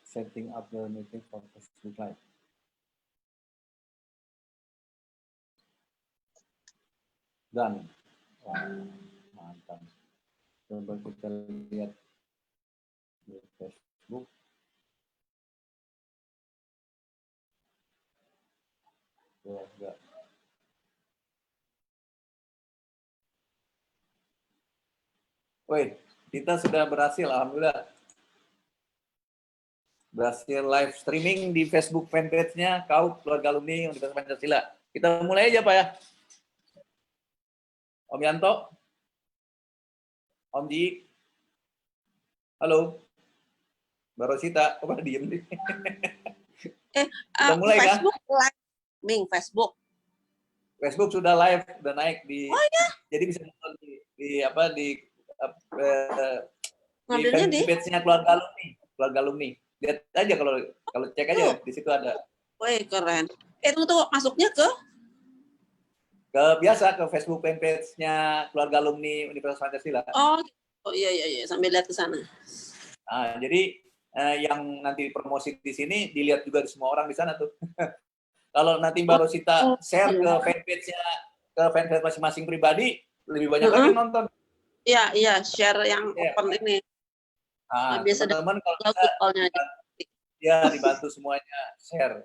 setting up the meeting for Facebook Live. Dan mantap. Coba kita lihat di Facebook. Enggak. Wait, kita sudah berhasil, alhamdulillah. Berhasil live streaming di Facebook fanpage-nya Kau Keluarga Alumni Universitas Pancasila. Kita mulai aja, Pak ya. Om Yanto, Om Ji, halo, Mbak Rosita, kok pada diem nih? Kita mulai Facebook kan? Live, Bing, Facebook. Facebook sudah live, udah naik di. Oh ya? Jadi bisa nonton di page-nya Keluarga Alumni. Lihat aja kalau cek aja di situ ada. Wih, keren. Itu tuh masuknya ke Facebook fanpage-nya Keluarga Alumni Universitas Pancasila. Oh iya, sambil lihat ke sana. Nah, jadi yang nanti promosi di sini dilihat juga di semua orang di sana tuh. Kalau nanti Mbak Rosita share ke fanpage masing-masing pribadi, lebih banyak lagi nonton. Iya, share yang open ini. Nah, teman-teman kalau bisa dibantu semuanya share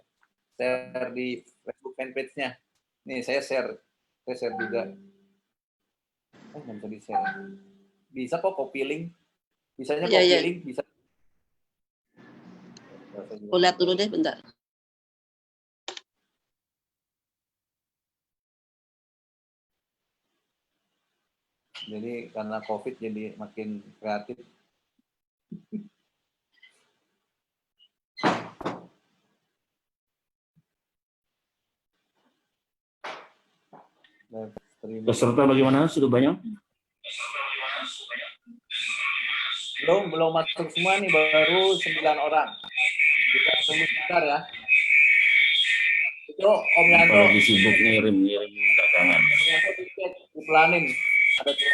di Facebook fanpage-nya. Nih saya share juga. Nggak bisa di-share. Bisa kok copy link. Bisanya copy link, bisa. Aku lihat dulu deh, bentar. Jadi karena COVID jadi makin kreatif. Peserta bagaimana? Sudah banyak? Belum masuk semua nih, baru 9 orang. Kita tunggu sebentar ya. Itu Om Yanto. Lagi sibuk ngirim dagangan. Om Yanto dipelanin. Ada 2.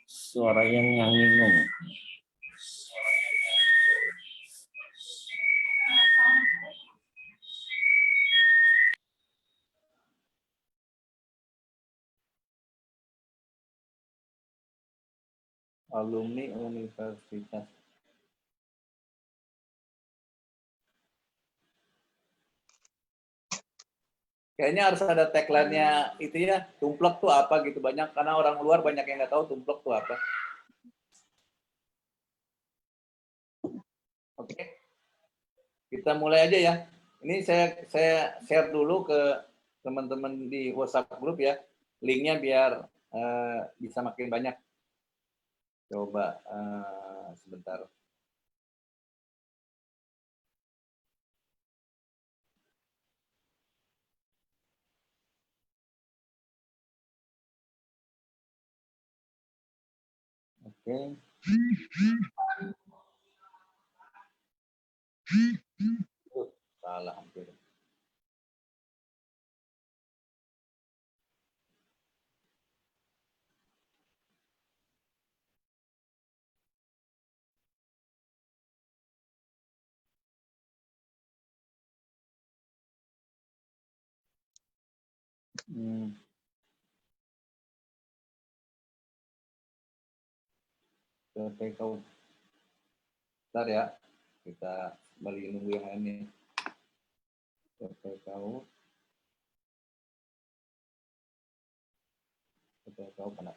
Suara yang nyanyi. Alumni Universitas. Kayaknya harus ada tagline-nya itu ya, tumplek tuh apa gitu, banyak karena orang luar banyak yang nggak tahu tumplek tuh apa. Oke. Kita mulai aja ya. Ini saya share dulu ke teman-teman di WhatsApp grup ya. Linknya biar bisa makin banyak. Coba sebentar. Oke. Salah hampir. Kau. Bentar ya, kita kembali nunggu yang lainnya. Kau mana?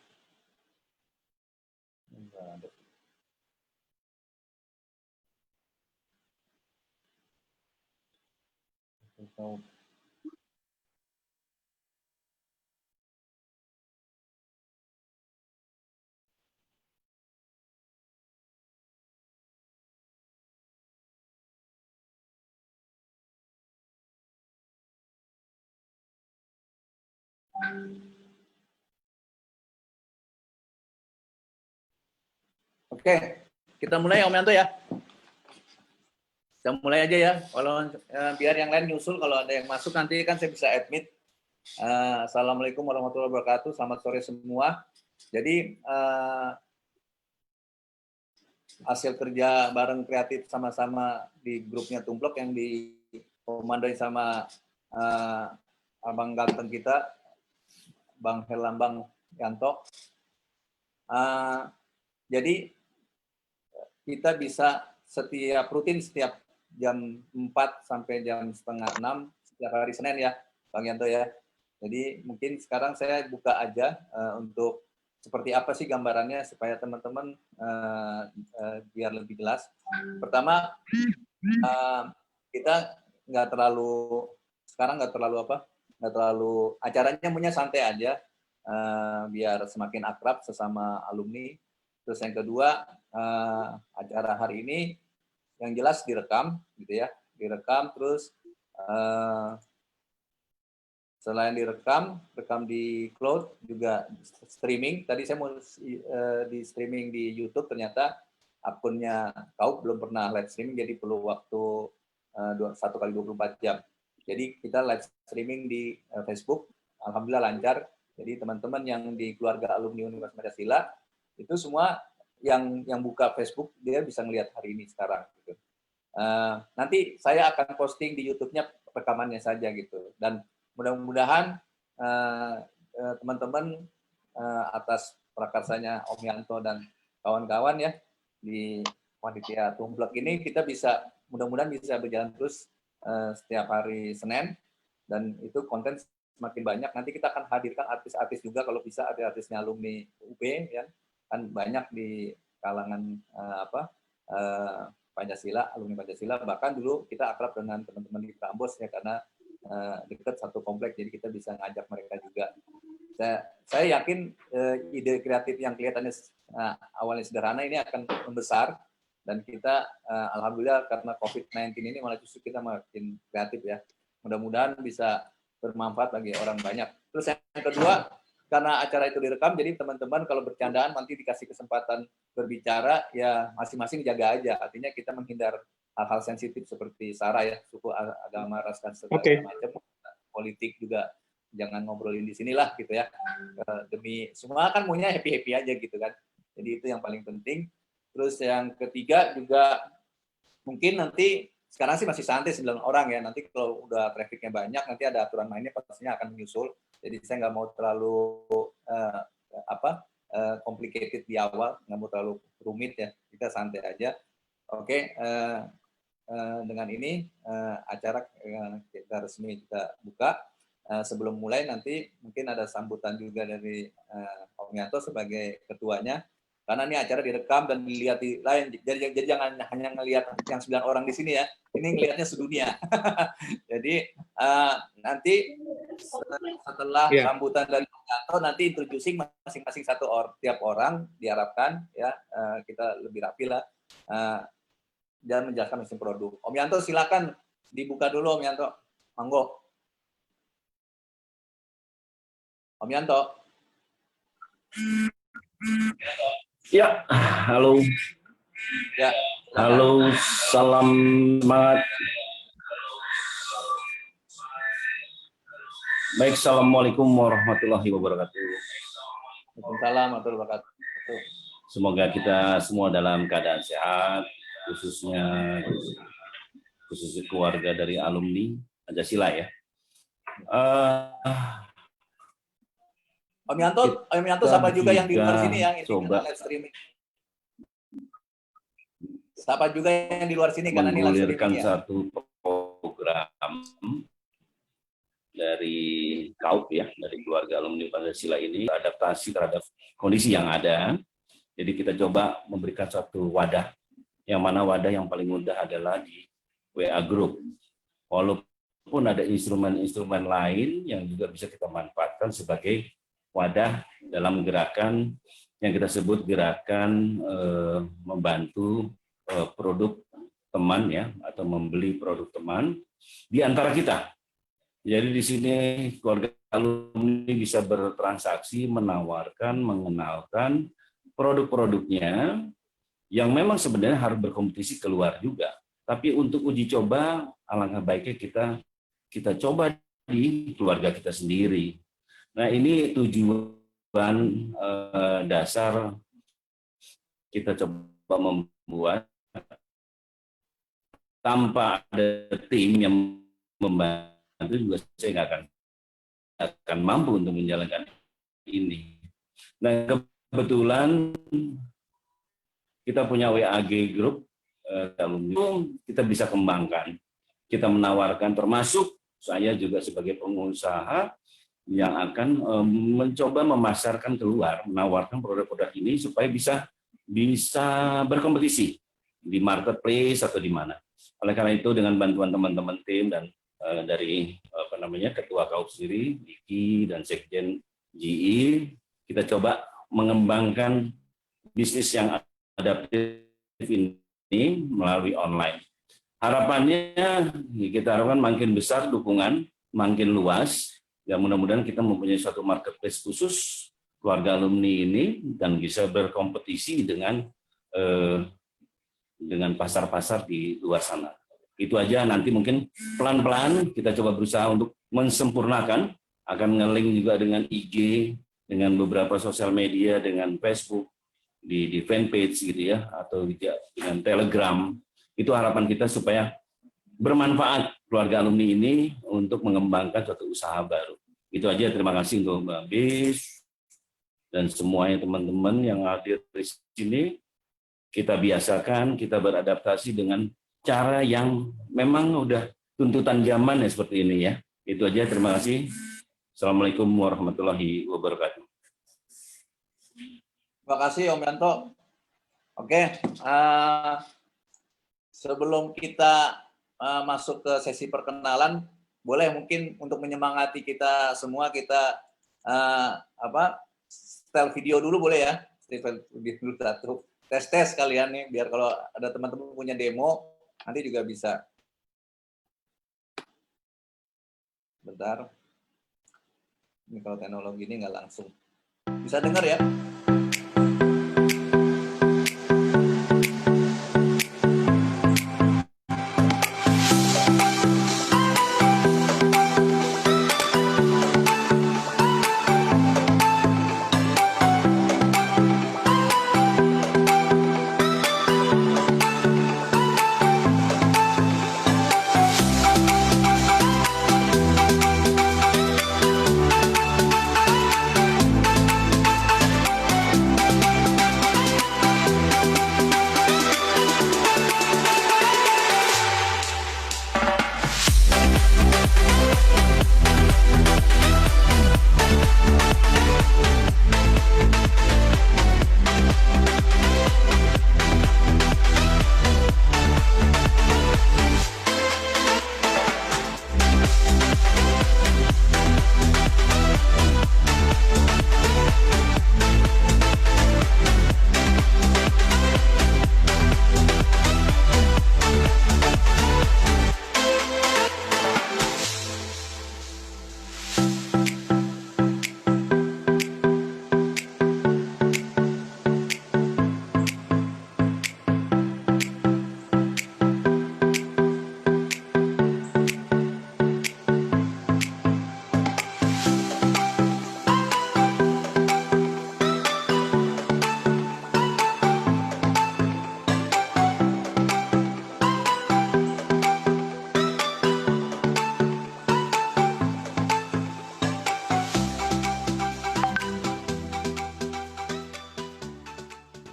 Enggak ada. Kau. Oke, kita mulai Om Yanto ya. Kita mulai aja ya. Kalau biar yang lain nyusul, kalau ada yang masuk nanti kan saya bisa admit. Assalamualaikum warahmatullahi wabarakatuh. Selamat sore semua. Jadi hasil kerja bareng kreatif sama-sama di grupnya Tumplok yang dikomandoi sama abang ganteng kita, Bang Herlambang Yanto. Jadi kita bisa rutin setiap jam 4 sampai jam setengah 6 setiap hari Senin ya, Bang Yanto ya. Jadi mungkin sekarang saya buka aja untuk seperti apa sih gambarannya supaya teman-teman biar lebih jelas. Pertama, kita nggak terlalu acaranya punya santai aja biar semakin akrab sesama alumni. Terus yang kedua, acara hari ini yang jelas direkam gitu ya, terus selain rekam di cloud juga streaming. Tadi saya mau di streaming di YouTube, ternyata akunnya Kaup belum pernah live streaming, jadi perlu waktu 1 kali 24 jam. Jadi kita live streaming di Facebook, alhamdulillah lancar. Jadi teman-teman yang di keluarga alumni Universitas Pancasila itu semua yang buka Facebook dia bisa ngelihat hari ini sekarang. Gitu. Nanti saya akan posting di YouTube-nya rekamannya saja gitu. Dan mudah-mudahan teman-teman atas prakarsanya Om Yanto dan kawan-kawan ya di panitia Tumplek ini kita bisa mudah-mudahan bisa berjalan terus setiap hari Senin, dan itu konten semakin banyak. Nanti kita akan hadirkan artis-artis juga kalau bisa, ada artisnya alumni UB ya, kan banyak di kalangan Pancasila, alumni Pancasila. Bahkan dulu kita akrab dengan teman-teman di Prambos ya, karena dekat satu komplek, jadi kita bisa ngajak mereka juga. Saya yakin ide kreatif yang kelihatannya awalnya sederhana ini akan membesar, dan kita alhamdulillah karena COVID-19 ini malah justru kita makin kreatif ya. Mudah-mudahan bisa bermanfaat bagi orang banyak. Terus yang kedua, karena acara itu direkam, jadi teman-teman kalau bercandaan nanti dikasih kesempatan berbicara, ya masing-masing jaga aja. Artinya kita menghindar hal-hal sensitif seperti SARA ya, suku, agama, ras, dan segala macam. Politik juga jangan ngobrolin di sinilah gitu ya. Demi semua kan maunya happy-happy aja gitu kan. Jadi itu yang paling penting. Terus yang ketiga juga mungkin nanti sekarang sih masih santai 9 orang ya. Nanti kalau udah trafficnya banyak, nanti ada aturan mainnya pastinya akan menyusul. Jadi saya nggak mau terlalu complicated di awal, nggak mau terlalu rumit ya. Kita santai aja. Oke, dengan ini acara kita resmi kita buka. Sebelum mulai nanti mungkin ada sambutan juga dari Om Yanto sebagai ketuanya. Karena ini acara direkam dan dilihat di lain, jadi jangan hanya ngelihat yang 9 orang di sini ya, ini ngelihatnya sedunia. Jadi nanti setelah sambutan dari Om Yanto, nanti introducing masing-masing tiap orang diharapkan ya kita lebih rapi lah dan menjelaskan mesin produk. Om Yanto silakan dibuka dulu, Om Yanto, monggo. Om Yanto. Ya, halo. Ya. Halo, salam semangat. Baik, assalamualaikum warahmatullahi wabarakatuh. Waalaikumsalam warahmatullahi wabarakatuh. Semoga kita semua dalam keadaan sehat, khususnya keluarga dari alumni Pancasila ya. Om Yanto sapa juga yang di luar sini yang coba live streaming. Sapa juga yang di luar sini karena ini live streaming ya. Satu program dari Kaup ya, dari keluarga alumni Pancasila ini, adaptasi terhadap kondisi yang ada. Jadi kita coba memberikan satu wadah, yang mana wadah yang paling mudah adalah di WA Group. Walaupun ada instrumen-instrumen lain yang juga bisa kita manfaatkan sebagai wadah dalam gerakan yang kita sebut gerakan membantu produk teman ya, atau membeli produk teman di antara kita. Jadi di sini keluarga alumni bisa bertransaksi, menawarkan, mengenalkan produk-produknya yang memang sebenarnya harus berkompetisi keluar juga. Tapi untuk uji coba, alangkah baiknya kita coba di keluarga kita sendiri. Nah, ini tujuan dasar kita coba membuat tanpa ada tim yang membantu juga saya nggak akan mampu untuk menjalankan ini. Nah, kebetulan kita punya WAG group alumni, kita bisa kembangkan. Kita menawarkan, termasuk saya juga sebagai pengusaha yang akan mencoba memasarkan keluar, menawarkan produk-produk ini supaya bisa berkompetisi di marketplace atau di mana. Oleh karena itu, dengan bantuan teman-teman tim dan dari Ketua KAUP sendiri, Diki dan Sekjen GI, kita coba mengembangkan bisnis yang adaptif ini melalui online. Harapannya kita harapkan makin besar dukungan, makin luas, ya mudah-mudahan kita mempunyai satu marketplace khusus keluarga alumni ini dan bisa berkompetisi dengan pasar-pasar di luar sana. Itu aja, nanti mungkin pelan-pelan kita coba berusaha untuk mensempurnakan, akan nge-link juga dengan IG, dengan beberapa sosial media, dengan Facebook, di fanpage gitu ya, atau dengan Telegram. Itu harapan kita supaya bermanfaat keluarga alumni ini untuk mengembangkan suatu usaha baru. Itu aja, terima kasih untuk Mbak Bis dan semuanya teman-teman yang hadir di sini. Kita biasakan, kita beradaptasi dengan cara yang memang udah tuntutan zaman ya seperti ini ya. Itu aja, terima kasih. Assalamualaikum warahmatullahi wabarakatuh. Terima kasih Om Yanto. Oke, sebelum kita masuk ke sesi perkenalan, boleh mungkin untuk menyemangati kita semua, kita setel video dulu boleh ya? Video dulu satu. Tes kalian nih, biar kalau ada teman-teman punya demo, nanti juga bisa. Bentar. Ini kalau teknologi ini nggak langsung. Bisa dengar ya?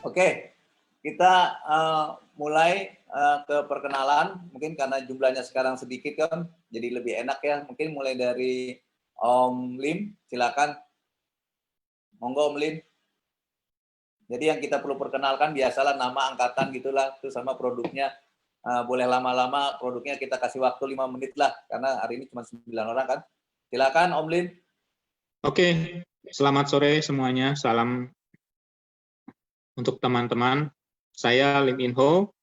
Oke, kita mulai ke perkenalan. Mungkin karena jumlahnya sekarang sedikit kan, jadi lebih enak ya. Mungkin mulai dari Om Lim, silakan. Monggo Om Lim. Jadi yang kita perlu perkenalkan biasalah nama, angkatan gitulah, terus sama produknya. Boleh lama-lama produknya kita kasih waktu 5 menit lah, karena hari ini cuma 9 orang kan. Silakan Om Lim. Oke, selamat sore semuanya. Salam untuk teman-teman. Saya Lim In Ho,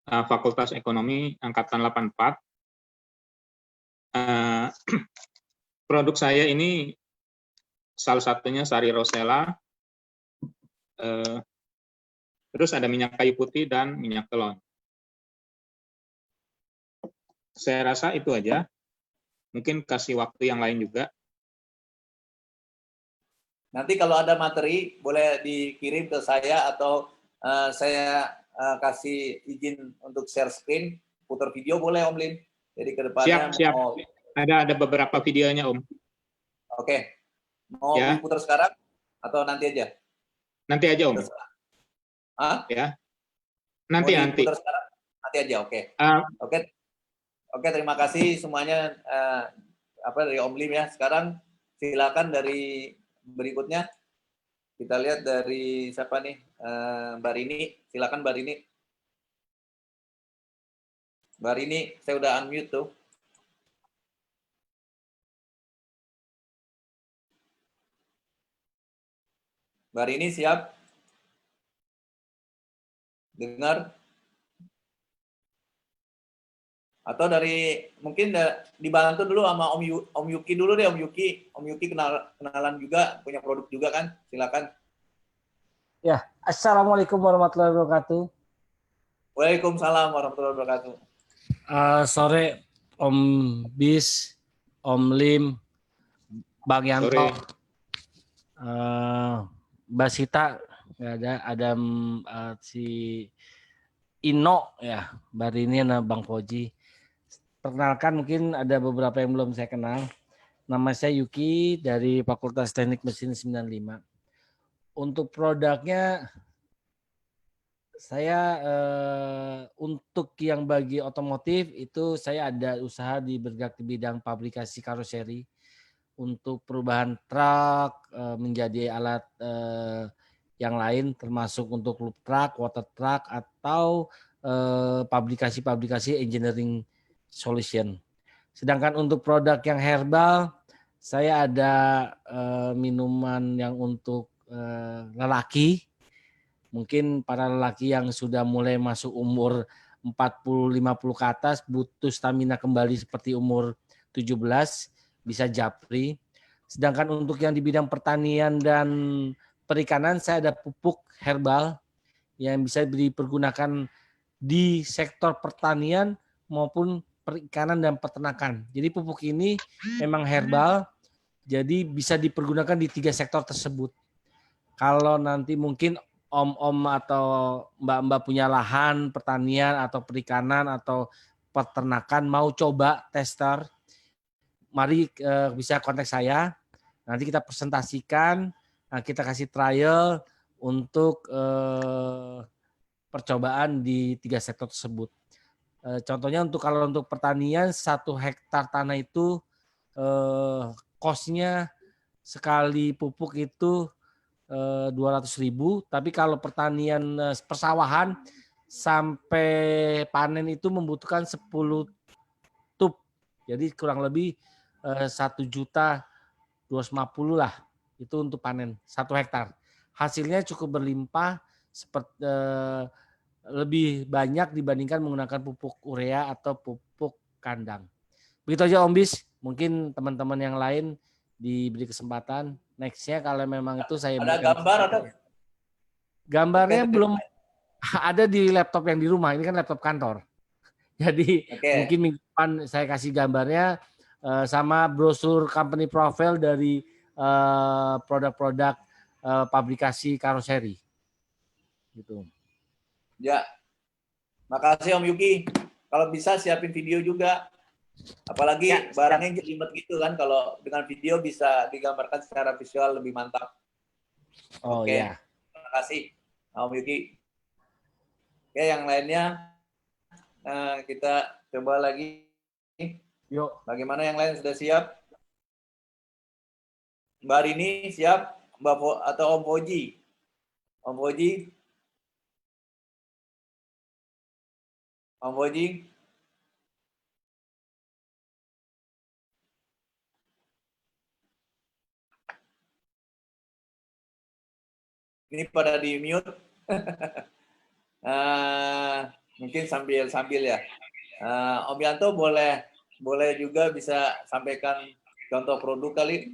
Fakultas Ekonomi Angkatan 84. Produk saya ini salah satunya Sari Rosella, terus ada minyak kayu putih dan minyak telon. Saya rasa itu aja. Mungkin kasih waktu yang lain juga. Nanti kalau ada materi boleh dikirim ke saya atau saya kasih izin untuk share screen, putar video boleh Om Lim. Jadi ke depannya Siap. mau Ada beberapa videonya, Om. oke. Mau Ya. diputar sekarang atau nanti aja? Nanti aja, Om. Hah? Ya. Nanti. Diputar sekarang? Nanti aja, oke. Oke, terima kasih semuanya dari Om Lim ya. Sekarang silakan dari berikutnya. Kita lihat dari siapa nih? Mbak Rini. Silakan Mbak Rini. Mbak Rini, saya udah unmute tuh. Mbak Rini siap? Dengar? Atau dari mungkin dibantu dulu sama Om Yuki dulu deh, Om Yuki. Om Yuki kenalan juga, punya produk juga kan? Silakan. Ya, Assalamualaikum warahmatullahi wabarakatuh. Waalaikumsalam warahmatullahi wabarakatuh. Sore Om Bis, Om Lim, Bang Yanto, Mbak Sita, nggak ada si Ino ya, Mbak Rini, Bang Koji. Perkenalkan, mungkin ada beberapa yang belum saya kenal. Nama saya Yuki dari Fakultas Teknik Mesin 95. Untuk produknya, saya untuk yang bagi otomotif itu saya ada usaha bergerak di bidang pabrikasi karoseri untuk perubahan truk menjadi alat yang lain, termasuk untuk loop truck, water truck, atau pabrikasi engineering solution. Sedangkan untuk produk yang herbal, saya ada minuman yang untuk lelaki. Mungkin para lelaki yang sudah mulai masuk umur 40-50 ke atas butuh stamina kembali seperti umur 17, bisa japri. Sedangkan untuk yang di bidang pertanian dan perikanan, saya ada pupuk herbal yang bisa dipergunakan di sektor pertanian maupun perikanan dan peternakan. Jadi pupuk ini memang herbal, jadi bisa dipergunakan di 3 sektor tersebut. Kalau nanti mungkin om-om atau mbak-mbak punya lahan pertanian atau perikanan atau peternakan mau coba tester, mari bisa kontak saya. Nanti kita presentasikan, kita kasih trial untuk percobaan di 3 sektor tersebut. Contohnya kalau untuk pertanian 1 hektar tanah itu cost-nya sekali pupuk itu 200.000, tapi kalau pertanian persawahan sampai panen itu membutuhkan 10 tub. Jadi kurang lebih 1.250.000 lah itu untuk panen 1 hektar. Hasilnya cukup berlimpah, seperti lebih banyak dibandingkan menggunakan pupuk urea atau pupuk kandang. Begitu aja Om Bis, mungkin teman-teman yang lain diberi kesempatan. Nextnya kalau memang itu saya ada gambar atau gambarnya belum ada di laptop yang di rumah. Ini kan laptop kantor. Jadi mungkin minggu depan saya kasih gambarnya sama brosur company profile dari produk-produk pabrikasi karoseri. Gitu. Ya, makasih Om Yuki. Kalau bisa siapin video juga. Apalagi ya, barangnya jelimet gitu kan. Kalau dengan video bisa digambarkan secara visual lebih mantap. Oke. Ya. Terima kasih Om Yuki. Oke, yang lainnya kita coba lagi. Yuk. Bagaimana yang lain sudah siap? Mbak Rini siap? Atau Om Koji? Om Koji? Om Koji? Ini pada di mute. Mungkin sambil ya. Om Yanto boleh juga bisa sampaikan contoh produk kali.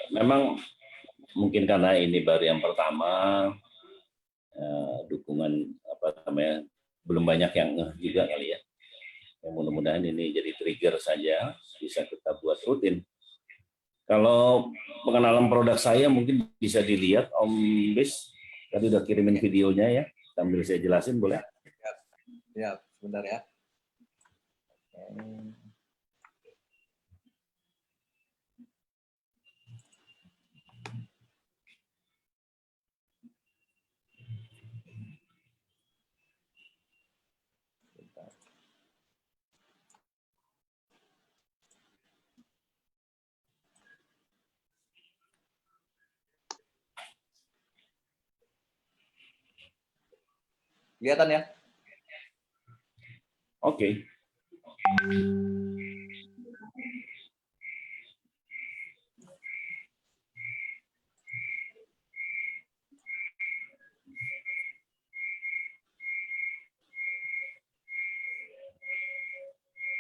Memang mungkin karena ini baru yang pertama, dukungan belum banyak yang juga kali ya. Ya, mudah-mudahan ini jadi trigger saja, bisa kita buat rutin. Kalau pengenalan produk saya mungkin bisa dilihat Om Bis, tadi udah kirimin videonya ya, sambil saya jelasin boleh? Ya, sebentar ya. Kelihatan ya? Oke.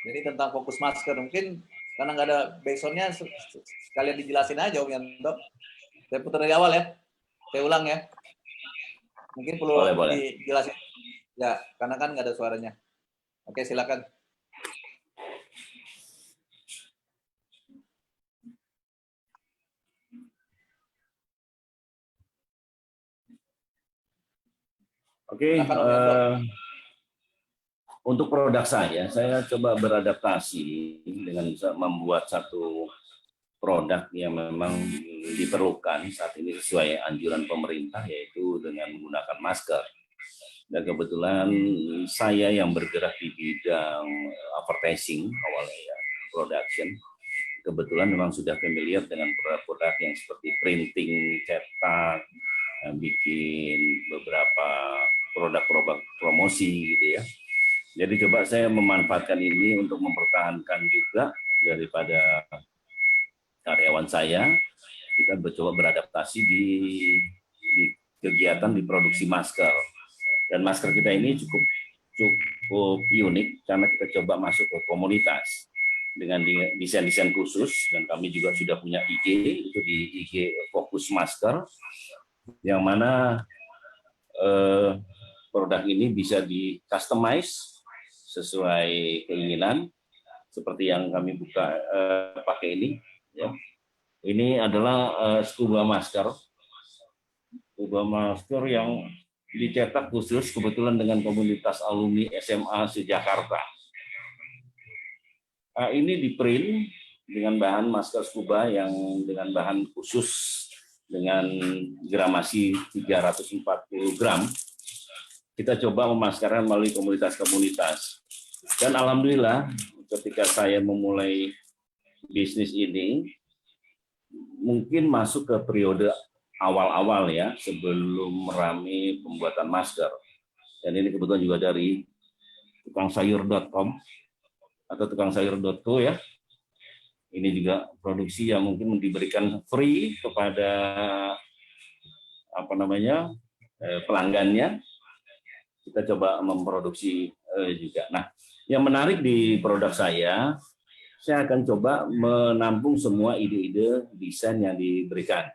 Jadi tentang fokus masker, mungkin karena nggak ada backsound-nya, sekalian dijelasin aja Om Yanto. Saya putar dari awal ya, saya ulang ya. Mungkin perlu boleh. dijelasin. Ya, karena kan nggak ada suaranya. Oke, silakan. Oke, untuk produk saya coba beradaptasi dengan membuat satu produk yang memang diperlukan saat ini sesuai anjuran pemerintah, yaitu dengan menggunakan masker. Dan kebetulan saya yang bergerak di bidang advertising awalnya ya, production, kebetulan memang sudah familiar dengan produk-produk yang seperti printing, cetak, bikin beberapa produk-produk promosi gitu ya. Jadi coba saya memanfaatkan ini untuk mempertahankan juga daripada karyawan saya. Kita mencoba beradaptasi di kegiatan di produksi masker. Dan masker kita ini cukup unik karena kita coba masuk ke komunitas dengan desain-desain khusus, dan kami juga sudah punya IG, itu di IG Fokus Masker, yang mana produk ini bisa di customize sesuai keinginan, seperti yang kami pakai ini. Ya. Ini adalah scuba masker yang dicetak khusus kebetulan dengan komunitas alumni SMA se-Jakarta. Ini di-print dengan bahan masker scuba yang dengan bahan khusus dengan gramasi 340 gram. Kita coba memaskarkan melalui komunitas-komunitas. Dan alhamdulillah ketika saya memulai bisnis ini, mungkin masuk ke periode awal-awal ya, sebelum ramai pembuatan masker. Dan ini kebetulan juga dari tukangsayur.com atau tukangsayur.co ya. Ini juga produksi yang mungkin diberikan free kepada pelanggannya. Kita coba memproduksi juga. Nah, yang menarik di produk saya akan coba menampung semua ide-ide desain yang diberikan.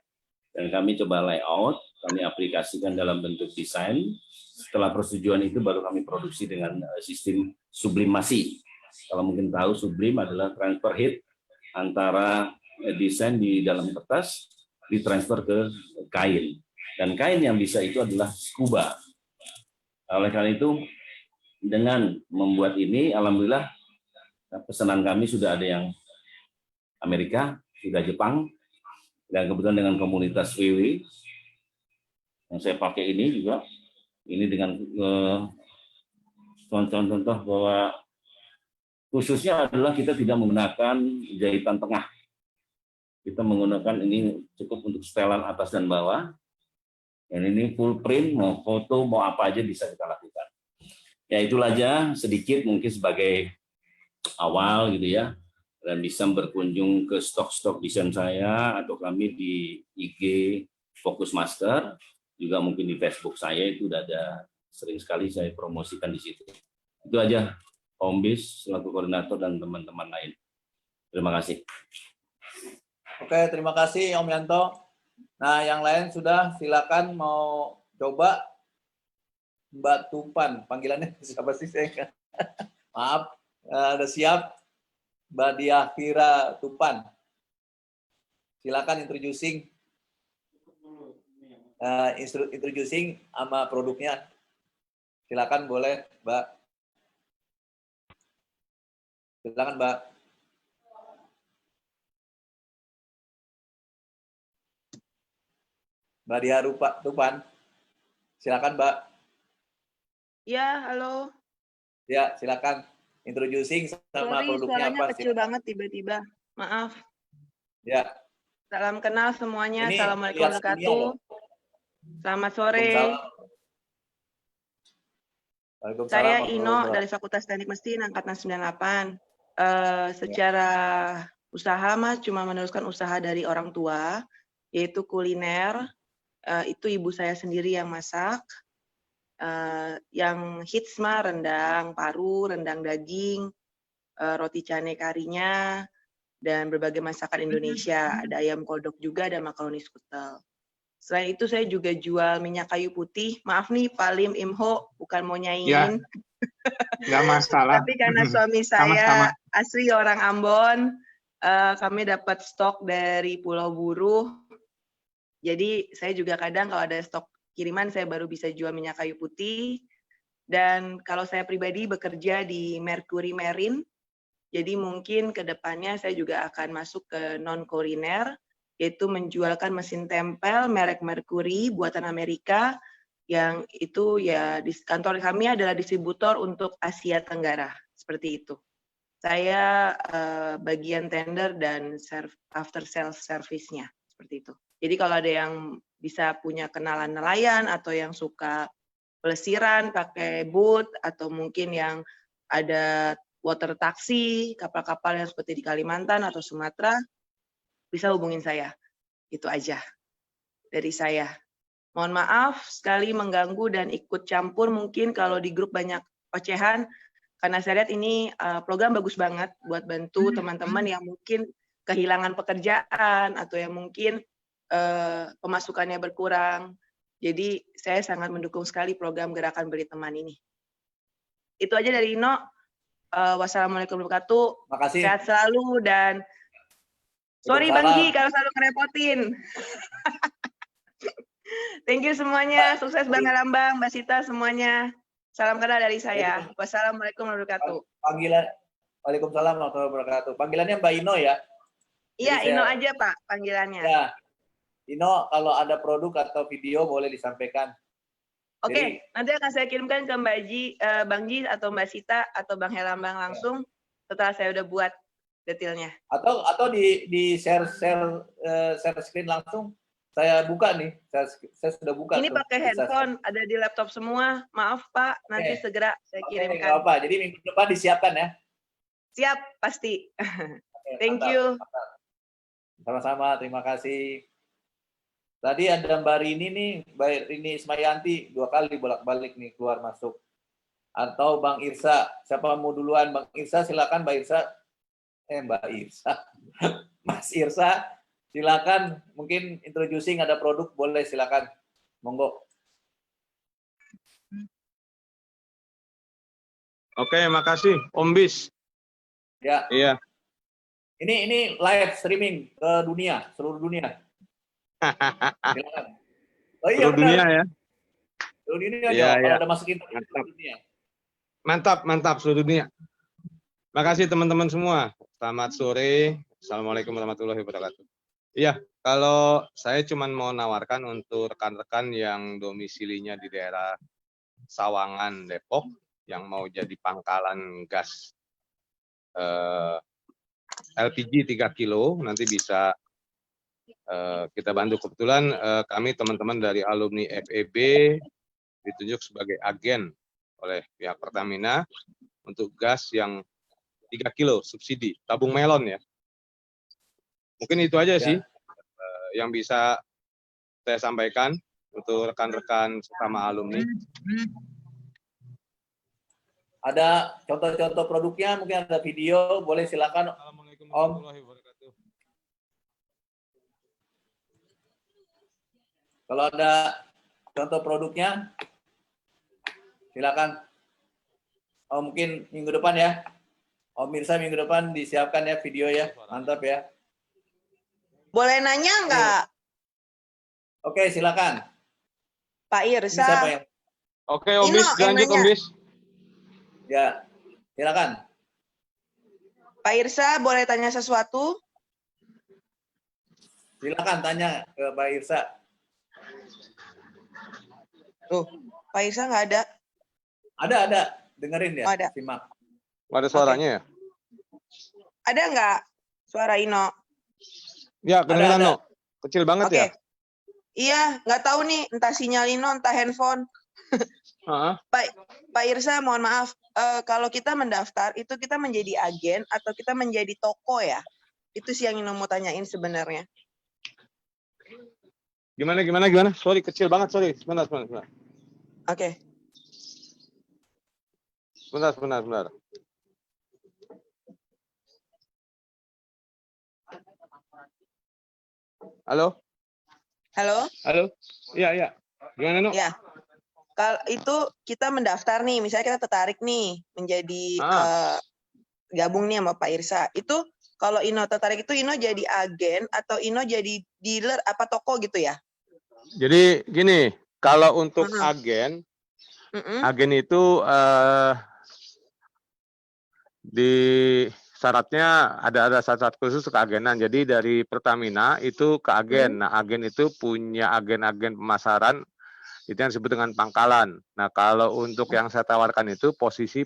Dan kami coba layout, kami aplikasikan dalam bentuk desain. Setelah persetujuan itu baru kami produksi dengan sistem sublimasi. Kalau mungkin tahu, sublim adalah transfer heat antara desain di dalam kertas ditransfer ke kain. Dan kain yang bisa itu adalah scuba. Oleh karena itu, dengan membuat ini, alhamdulillah pesanan kami sudah ada yang Amerika, sudah Jepang, dan kebetulan dengan komunitas WW yang saya pakai ini juga, ini dengan contoh-contoh bahwa khususnya adalah kita tidak menggunakan jahitan tengah. Kita menggunakan ini cukup untuk setelan atas dan bawah. Dan ini full print, mau foto, mau apa aja bisa kita lakukan. Ya itulah aja sedikit mungkin sebagai awal gitu ya. Dan bisa berkunjung ke stok-stok desain saya atau kami di IG Fokus Masker, juga mungkin di Facebook saya itu udah ada, sering sekali saya promosikan di situ. Itu aja Om Bis selaku koordinator dan teman-teman lain. Terima kasih. Oke, terima kasih Om Yanto. Nah, yang lain sudah, silakan mau coba. Mbak Tupan, panggilannya siapa sih saya? Maaf, Ada siap, Mbak Diah Fira Tupan. Silakan introducing sama produknya. Silakan boleh, Mbak. Silakan, Mbak. Mbak Diah Tupan. Silakan, Mbak. Ya, halo. Ya, silakan introducing sama Sorry, produknya suaranya apa. kecil banget tiba-tiba. Maaf. Ya. Salam kenal semuanya. Ini Assalamualaikum lihat dunia warahmatullahi loh. wabarakatuh. Selamat sore. Waalaikumsalam Saya warahmatullahi Ino wabarakatuh. dari Fakultas Teknik Mesin Angkatan 98. Secara usaha Mas cuma meneruskan usaha dari orang tua, yaitu kuliner. Itu ibu saya sendiri yang masak. Yang hits mah rendang paru, rendang daging, roti cane karinya, dan berbagai masakan Indonesia. Ada ayam kodok juga, ada makaroni skutel. Selain itu saya juga jual minyak kayu putih. Maaf nih Pak Lim Imho, bukan mau nyaingin. Nggak masalah. Tapi karena suami saya asli orang Ambon, kami dapat stok dari Pulau Buruh. Jadi saya juga kadang kalau ada stok kiriman saya baru bisa jual minyak kayu putih. Dan kalau saya pribadi bekerja di Mercury Marine, jadi mungkin ke depannya saya juga akan masuk ke non-kuliner, yaitu menjualkan mesin tempel merek Mercury buatan Amerika, yang itu ya di kantor kami adalah distributor untuk Asia Tenggara, seperti itu. Saya bagian tender dan after sales service-nya, seperti itu. Jadi kalau ada yang bisa punya kenalan nelayan atau yang suka pelesiran pakai boat atau mungkin yang ada water taxi, kapal-kapal yang seperti di Kalimantan atau Sumatera, bisa hubungin saya. Itu aja dari saya. Mohon maaf sekali mengganggu dan ikut campur mungkin kalau di grup banyak ocehan, karena saya lihat ini program bagus banget buat bantu teman-teman yang mungkin kehilangan pekerjaan atau yang mungkin pemasukannya berkurang. Jadi saya sangat mendukung sekali program Gerakan Beri Teman ini. Itu aja dari Ino. Wassalamualaikum warahmatullahi wabarakatuh. Makasih. Sehat selalu dan sorry Bang Ji kalau selalu ngerepotin. Thank you semuanya. Sukses Bang Lambang, Mbak Sita semuanya. Salam kenal dari saya. Wassalamualaikum warahmatullahi wabarakatuh. Panggilan Waalaikumsalam warahmatullahi wabarakatuh. Panggilannya Mbak Ino ya? Iya, Ino aja Pak panggilannya. Ya. Ino, kalau ada produk atau video boleh disampaikan. Oke, nanti akan saya kirimkan ke Bang Ji atau Mbak Sita atau Bang Helambang langsung setelah saya udah buat detailnya. Atau di share screen langsung. Saya buka nih, saya sudah buka. Ini pakai headphone, ada di laptop semua. Maaf Pak, nanti segera saya kirimkan. Nggak apa, jadi minggu depan disiapkan ya. Siap, pasti. Thank you. Sama-sama, terima kasih. Tadi ada Mbak Rini nih, Mbak Rini Ismayanti, 2 kali bolak-balik nih keluar masuk. Atau Bang Irsa, siapa mau duluan? Bang Irsa silakan, Mbak Irsa. Mbak Irsa. Mas Irsa, silakan. Mungkin introducing ada produk, boleh silakan. Monggo. Oke, makasih Om Bis. Ya. Iya. Ini live streaming ke dunia, seluruh dunia. Oh iya, seluruh dunia ya. Seluruh dunia ya, kalau ya. ada masukin seluruh dunia. Mantap seluruh dunia. Makasih teman-teman semua. Selamat sore. Assalamualaikum warahmatullahi wabarakatuh. Iya, kalau saya cuma mau nawarkan untuk rekan-rekan yang domisilinya di daerah Sawangan, Depok, yang mau jadi pangkalan gas LPG 3 kilo, nanti bisa kita bantu. Kebetulan kami teman-teman dari alumni FEB ditunjuk sebagai agen oleh pihak Pertamina untuk gas yang 3 kilo subsidi, tabung melon ya. Mungkin itu aja sih yang bisa saya sampaikan untuk rekan-rekan sesama alumni. Ada contoh-contoh produknya, mungkin ada video, boleh silakan Om. Kalau ada contoh produknya, silakan. Oh, mungkin minggu depan ya. Mirsa minggu depan disiapkan ya video ya. Mantap ya. Boleh nanya nggak, Oke, silakan. Pak Ini Irsa? siapa yang? Oke, Om Ino, Bis, yang lanjut Om nanya. Bis. Ya, silakan. Pak Irsa, boleh tanya sesuatu? Silakan tanya ke Mbak Irsa. Tuh, Pak Irsa nggak ada. Ada. Dengerin ya. Oh, ada. Simak. Ada suaranya ya? Ada nggak suara Ino? Ya, kedengeran Ada. no. Kecil banget Oke. ya? Iya, nggak tahu nih, entah sinyal Ino, entah handphone. Heeh. Pak Irsa, mohon maaf, kalau kita mendaftar itu kita menjadi agen atau kita menjadi toko ya? Itu sih yang Ino mau tanyain sebenarnya. Gimana? Sorry, kecil banget, sorry. Sebentar. Oke. Sebentar. Halo? Iya. Gimana, No? Ya. Kalau itu kita mendaftar nih, misalnya kita tertarik nih menjadi gabung nih sama Pak Irsa. Itu kalau Ino tertarik itu Ino jadi agen atau Ino jadi dealer apa toko gitu ya? Jadi gini, kalau untuk agen itu di syaratnya ada syarat khusus keagenan. Jadi dari Pertamina itu ke agen. Nah, agen itu punya agen-agen pemasaran itu yang disebut dengan pangkalan. Nah, kalau untuk yang saya tawarkan itu posisi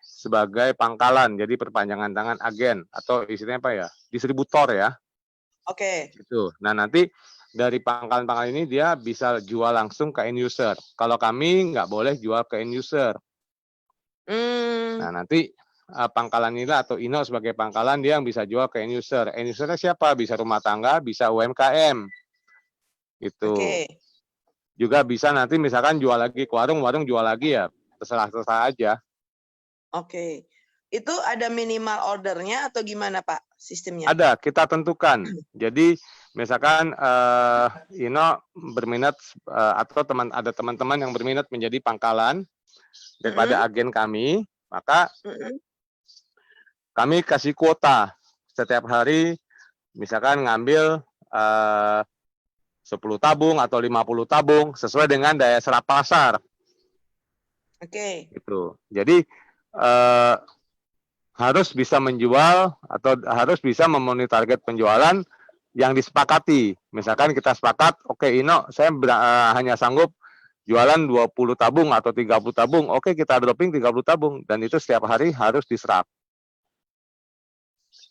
sebagai pangkalan. Jadi perpanjangan tangan agen atau istilahnya apa ya? Distributor ya. Oke. Gitu. Nah, nanti dari pangkalan-pangkalan ini dia bisa jual langsung ke end user. Kalau kami nggak boleh jual ke end user. Nah, nanti pangkalan inilah atau Ino sebagai pangkalan dia yang bisa jual ke end user. End usernya siapa? Bisa rumah tangga, bisa UMKM. Gitu. Oke. Juga bisa nanti misalkan jual lagi ke warung jual lagi ya. Terserah aja. Oke. Itu ada minimal ordernya atau gimana Pak sistemnya? Ada, kita tentukan. Jadi misalkan Ino berminat atau ada teman-teman yang berminat menjadi pangkalan daripada agen kami, maka kami kasih kuota setiap hari, misalkan ngambil 10 tabung atau 50 tabung sesuai dengan daya serap pasar. Oke. Gitu. Jadi harus bisa menjual atau harus bisa memenuhi target penjualan yang disepakati. Misalkan kita sepakat, oke Ino, saya hanya sanggup jualan 20 tabung atau 30 tabung. Oke, kita dropping 30 tabung dan itu setiap hari harus diserap.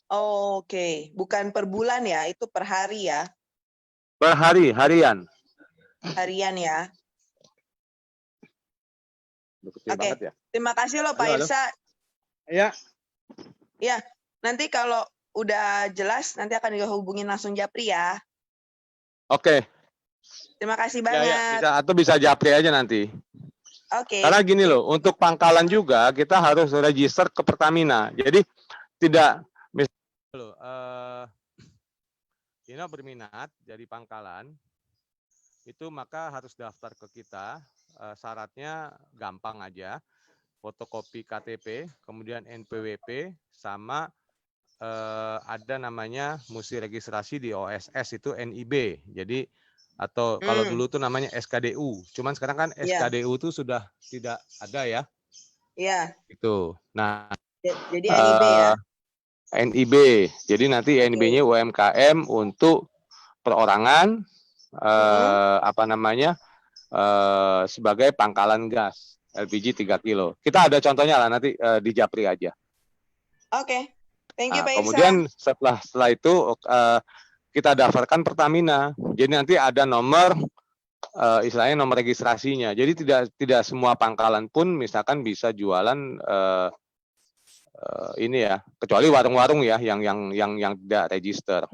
Oke, bukan per bulan ya, itu per hari ya? Per hari, harian. Harian ya. Oke, Ya? terima kasih loh Pak Irsa. Ya. Ya, nanti kalau udah jelas nanti akan dihubungin langsung Japri ya. Oke. Terima kasih banget. Ya, bisa, atau bisa Japri aja nanti. Oke. Karena gini loh, untuk pangkalan juga kita harus register ke Pertamina. Jadi tidak Ino berminat jadi pangkalan itu maka harus daftar ke kita. Syaratnya gampang aja. Fotokopi KTP, kemudian NPWP sama ada namanya mesti registrasi di OSS itu NIB. Jadi atau kalau dulu tuh namanya SKDU. Cuman sekarang kan SKDU tuh sudah tidak ada ya. Iya. Itu. Nah, jadi NIB ya. NIB. Jadi nanti NIB-nya UMKM untuk perorangan sebagai pangkalan gas LPG 3 kilo. Kita ada contohnya lah nanti di Japri aja. Oke. Thank you Pak Irsa. Kemudian setelah itu kita daftarkan Pertamina. Jadi nanti ada nomor istilahnya nomor registrasinya. Jadi tidak semua pangkalan pun misalkan bisa jualan ini ya, kecuali warung-warung ya yang tidak register.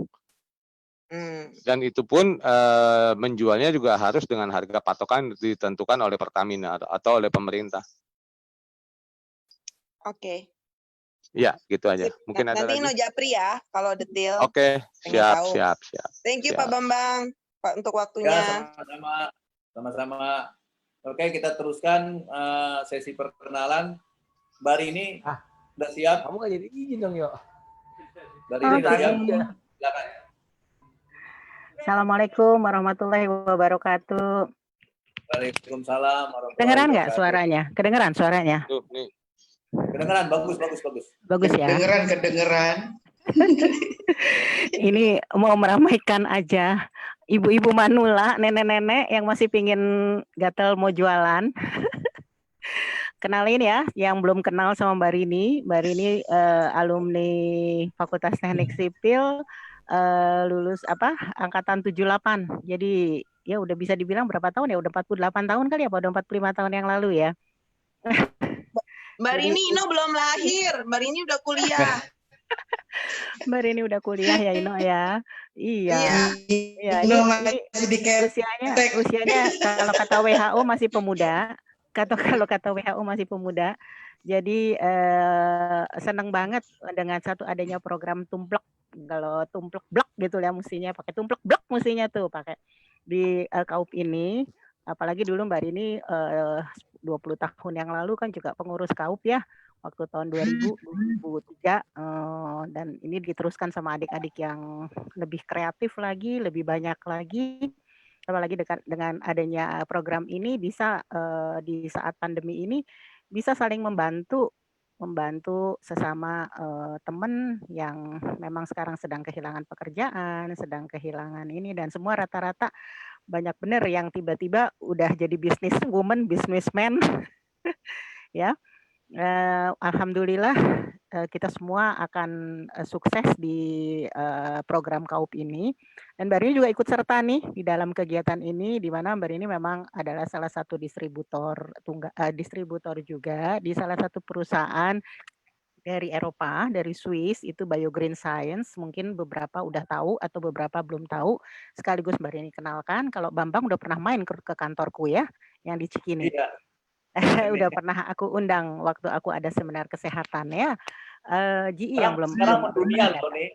Dan itu pun menjualnya juga harus dengan harga patokan ditentukan oleh Pertamina atau oleh pemerintah. Oke. Ya, gitu aja. Mungkin ada nanti lagi. Ino Japri ya kalau detail. Oke, siap. Thank you siap. Pak Bambang Pak untuk waktunya. Ya, sama-sama. Oke, kita teruskan sesi perkenalan. Mbak Rini, Udah siap? Kamu nggak jadi izin dong, Yo. Dari ini udah siap? Silakan. Assalamualaikum warahmatullahi wabarakatuh. Waalaikumsalam warahmatullahi Kedengeran nggak wabarakatuh. suaranya? Kedengeran suaranya? Tuh, nih. Kedengeran, bagus. Bagus ya. Kedengeran. Ini mau meramaikan aja. Ibu-ibu manula, nenek-nenek yang masih pingin gatel mau jualan. Kenalin ya, yang belum kenal sama Mbak Rini. Mbak Rini alumni Fakultas Teknik Sipil, lulus angkatan 78. Jadi ya udah bisa dibilang berapa tahun ya? Udah 48 tahun kali ya, apa udah 45 tahun yang lalu ya? Mbak Rini, Ino belum lahir. Mbak Rini udah kuliah. Mbak Rini udah kuliah ya, Ino ya. Iya. Iya, Ino ini masih di usianya kalau kata WHO masih pemuda. Kalau kata WHO masih pemuda. Jadi senang banget dengan satu adanya program tumplek. Kalau tumplek blok gitu ya, mestinya pakai tumplek blok, mestinya tuh pakai di KAUP ini. Apalagi dulu Mbak Rini 20 tahun yang lalu kan juga pengurus KAUP ya, waktu tahun 2003, dan ini diteruskan sama adik-adik yang lebih kreatif lagi, lebih banyak lagi. Apalagi dengan adanya program ini bisa di saat pandemi ini bisa saling membantu sesama teman yang memang sekarang sedang kehilangan pekerjaan, sedang kehilangan ini, dan semua rata-rata banyak bener yang tiba-tiba udah jadi businesswoman, businessman, ya. Alhamdulillah kita semua akan sukses di program KAUP ini, dan Mbak Rini juga ikut serta nih di dalam kegiatan ini, di mana Mbak Rini memang adalah salah satu distributor juga di salah satu perusahaan dari Eropa, dari Swiss, itu Biogreen Science. Mungkin beberapa udah tahu atau beberapa belum tahu. Sekaligus Mbak Rini kenalkan, kalau Bambang udah pernah main ke kantorku ya, yang di Cikini. Iya. Udah pernah aku undang waktu aku ada seminar kesehatan ya. GI yang belum. Sekarang mendunia loh nih.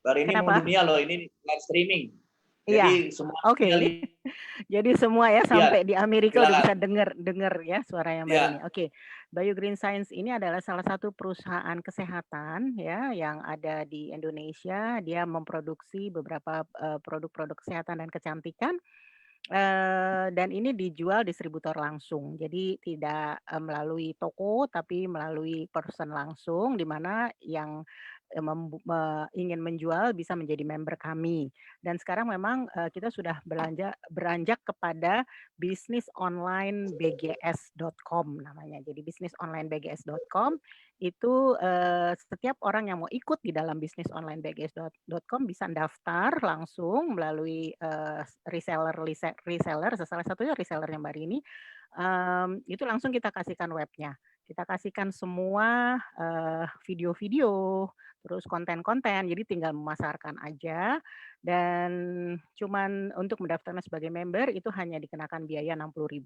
Mbak Rini mendunia loh, ini live streaming. Jadi semua Jadi semua ya sampai di Amerika udah bisa dengar ya suaranya Mbak Rini. Oke. Biogreen Science ini adalah salah satu perusahaan kesehatan ya yang ada di Indonesia. Dia memproduksi beberapa produk-produk kesehatan dan kecantikan. Dan ini dijual distributor langsung. Jadi tidak melalui toko tapi melalui person langsung, di mana yang ingin menjual bisa menjadi member kami. Dan sekarang memang kita sudah beranjak kepada bisnisonlinebgs.com namanya. Jadi bisnisonlinebgs.com itu setiap orang yang mau ikut di dalam bisnisonlinebgs.com bisa daftar langsung melalui reseller, salah satunya resellernya Mbak Rini. Itu langsung kita kasihkan webnya. Kita kasihkan semua video-video, terus konten-konten, jadi tinggal memasarkan aja. Dan cuman untuk mendaftarnya sebagai member itu hanya dikenakan biaya 60.000.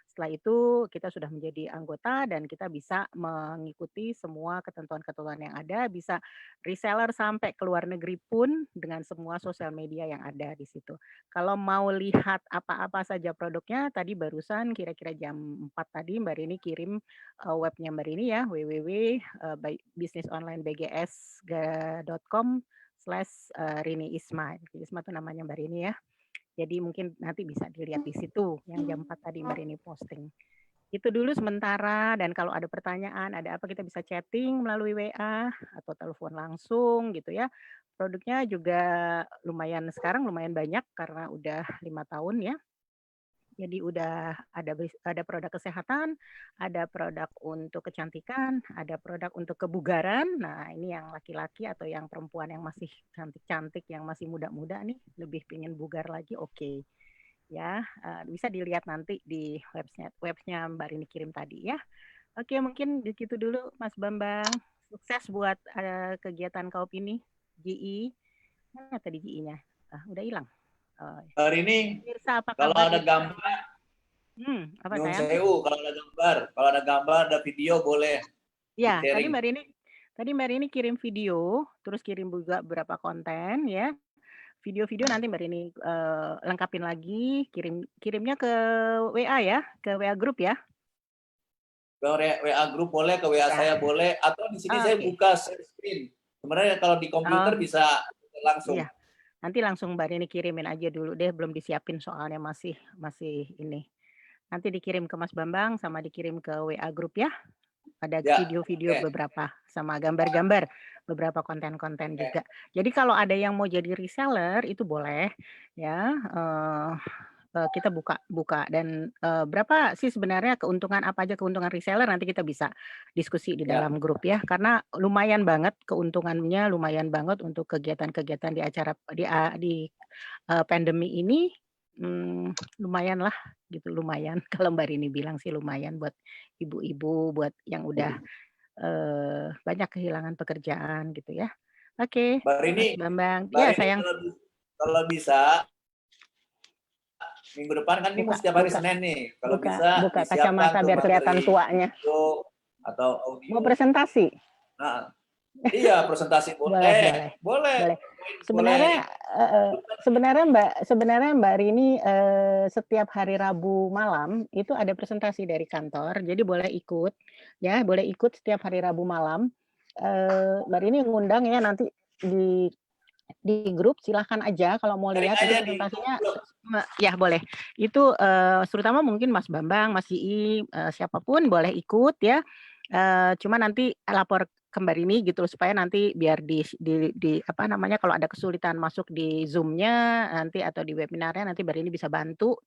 Setelah itu kita sudah menjadi anggota dan kita bisa mengikuti semua ketentuan-ketentuan yang ada, bisa reseller sampai ke luar negeri pun dengan semua sosial media yang ada di situ. Kalau mau lihat apa-apa saja produknya, tadi barusan kira-kira jam 4 tadi Mbak Rini kirim webnya Mbak Rini ya, www.bisnisonlinebgs.com/Rini Isma. Isma itu namanya Mbak Rini ya. Jadi mungkin nanti bisa dilihat di situ yang jam 4 tadi Mbak Rini posting. Itu dulu sementara, dan kalau ada pertanyaan, ada apa, kita bisa chatting melalui WA atau telepon langsung gitu ya. Produknya juga sekarang lumayan banyak karena udah 5 tahun ya. Jadi udah ada produk kesehatan, ada produk untuk kecantikan, ada produk untuk kebugaran. Nah ini yang laki-laki atau yang perempuan yang masih cantik-cantik, yang masih muda-muda nih, lebih pengen bugar lagi, oke. Ya, bisa dilihat nanti di websnya Mbak Rini kirim tadi ya. Oke, mungkin begitu dulu Mas Bambang. Sukses buat kegiatan KAUP ini. GI, mana tadi GI-nya? Udah hilang. Hari ini kalau ada gambar, apa sayang? kalau ada gambar, ada video boleh. Ya, tadi Mbak Rini kirim video, terus kirim juga beberapa konten ya. Video-video nanti Mbak Rini lengkapin lagi, kirimnya ke WA ya, ke WA grup ya. WA grup boleh, ke WA saya boleh, atau di sini saya buka share screen. Sebenarnya kalau di komputer bisa langsung. Iya. Nanti langsung Mbak Rini kirimin aja dulu deh, belum disiapin soalnya masih ini. Nanti dikirim ke Mas Bambang sama dikirim ke WA grup ya. Ada video-video beberapa sama gambar-gambar, beberapa konten-konten juga. Jadi kalau ada yang mau jadi reseller itu boleh ya. Kita buka dan berapa sih sebenarnya keuntungan, apa aja keuntungan reseller, nanti kita bisa diskusi di dalam grup ya, karena lumayan banget keuntungannya, lumayan banget untuk kegiatan-kegiatan di acara di pandemi ini. Lumayan lah gitu, lumayan kalau Mbak Rini bilang sih lumayan buat ibu-ibu, buat yang udah banyak kehilangan pekerjaan gitu ya. Oke, Mbak Rini, Mas Bambang. Mbak Ya Rini, sayang. Kalau bisa minggu depan kan ini mau setiap hari Senin nih. Kalau bisa buka kacamata biar kelihatan tuanya. Atau audio. Mau presentasi? Nah, iya, presentasi boleh. Boleh. Sebenarnya Mbak Rini setiap hari Rabu malam itu ada presentasi dari kantor, jadi boleh ikut ya, boleh ikut setiap hari Rabu malam. Mbak Rini ngundang ya, nanti di grup silahkan aja kalau mau lihat itu presentasinya. Ya boleh. Itu terutama mungkin Mas Bambang, Mas Ii, siapapun boleh ikut ya. Cuma nanti lapor ke Mbak Rini gitu supaya nanti biar di apa namanya, kalau ada kesulitan masuk di Zoom-nya nanti atau di webinarnya, nanti Mbak Rini bisa bantu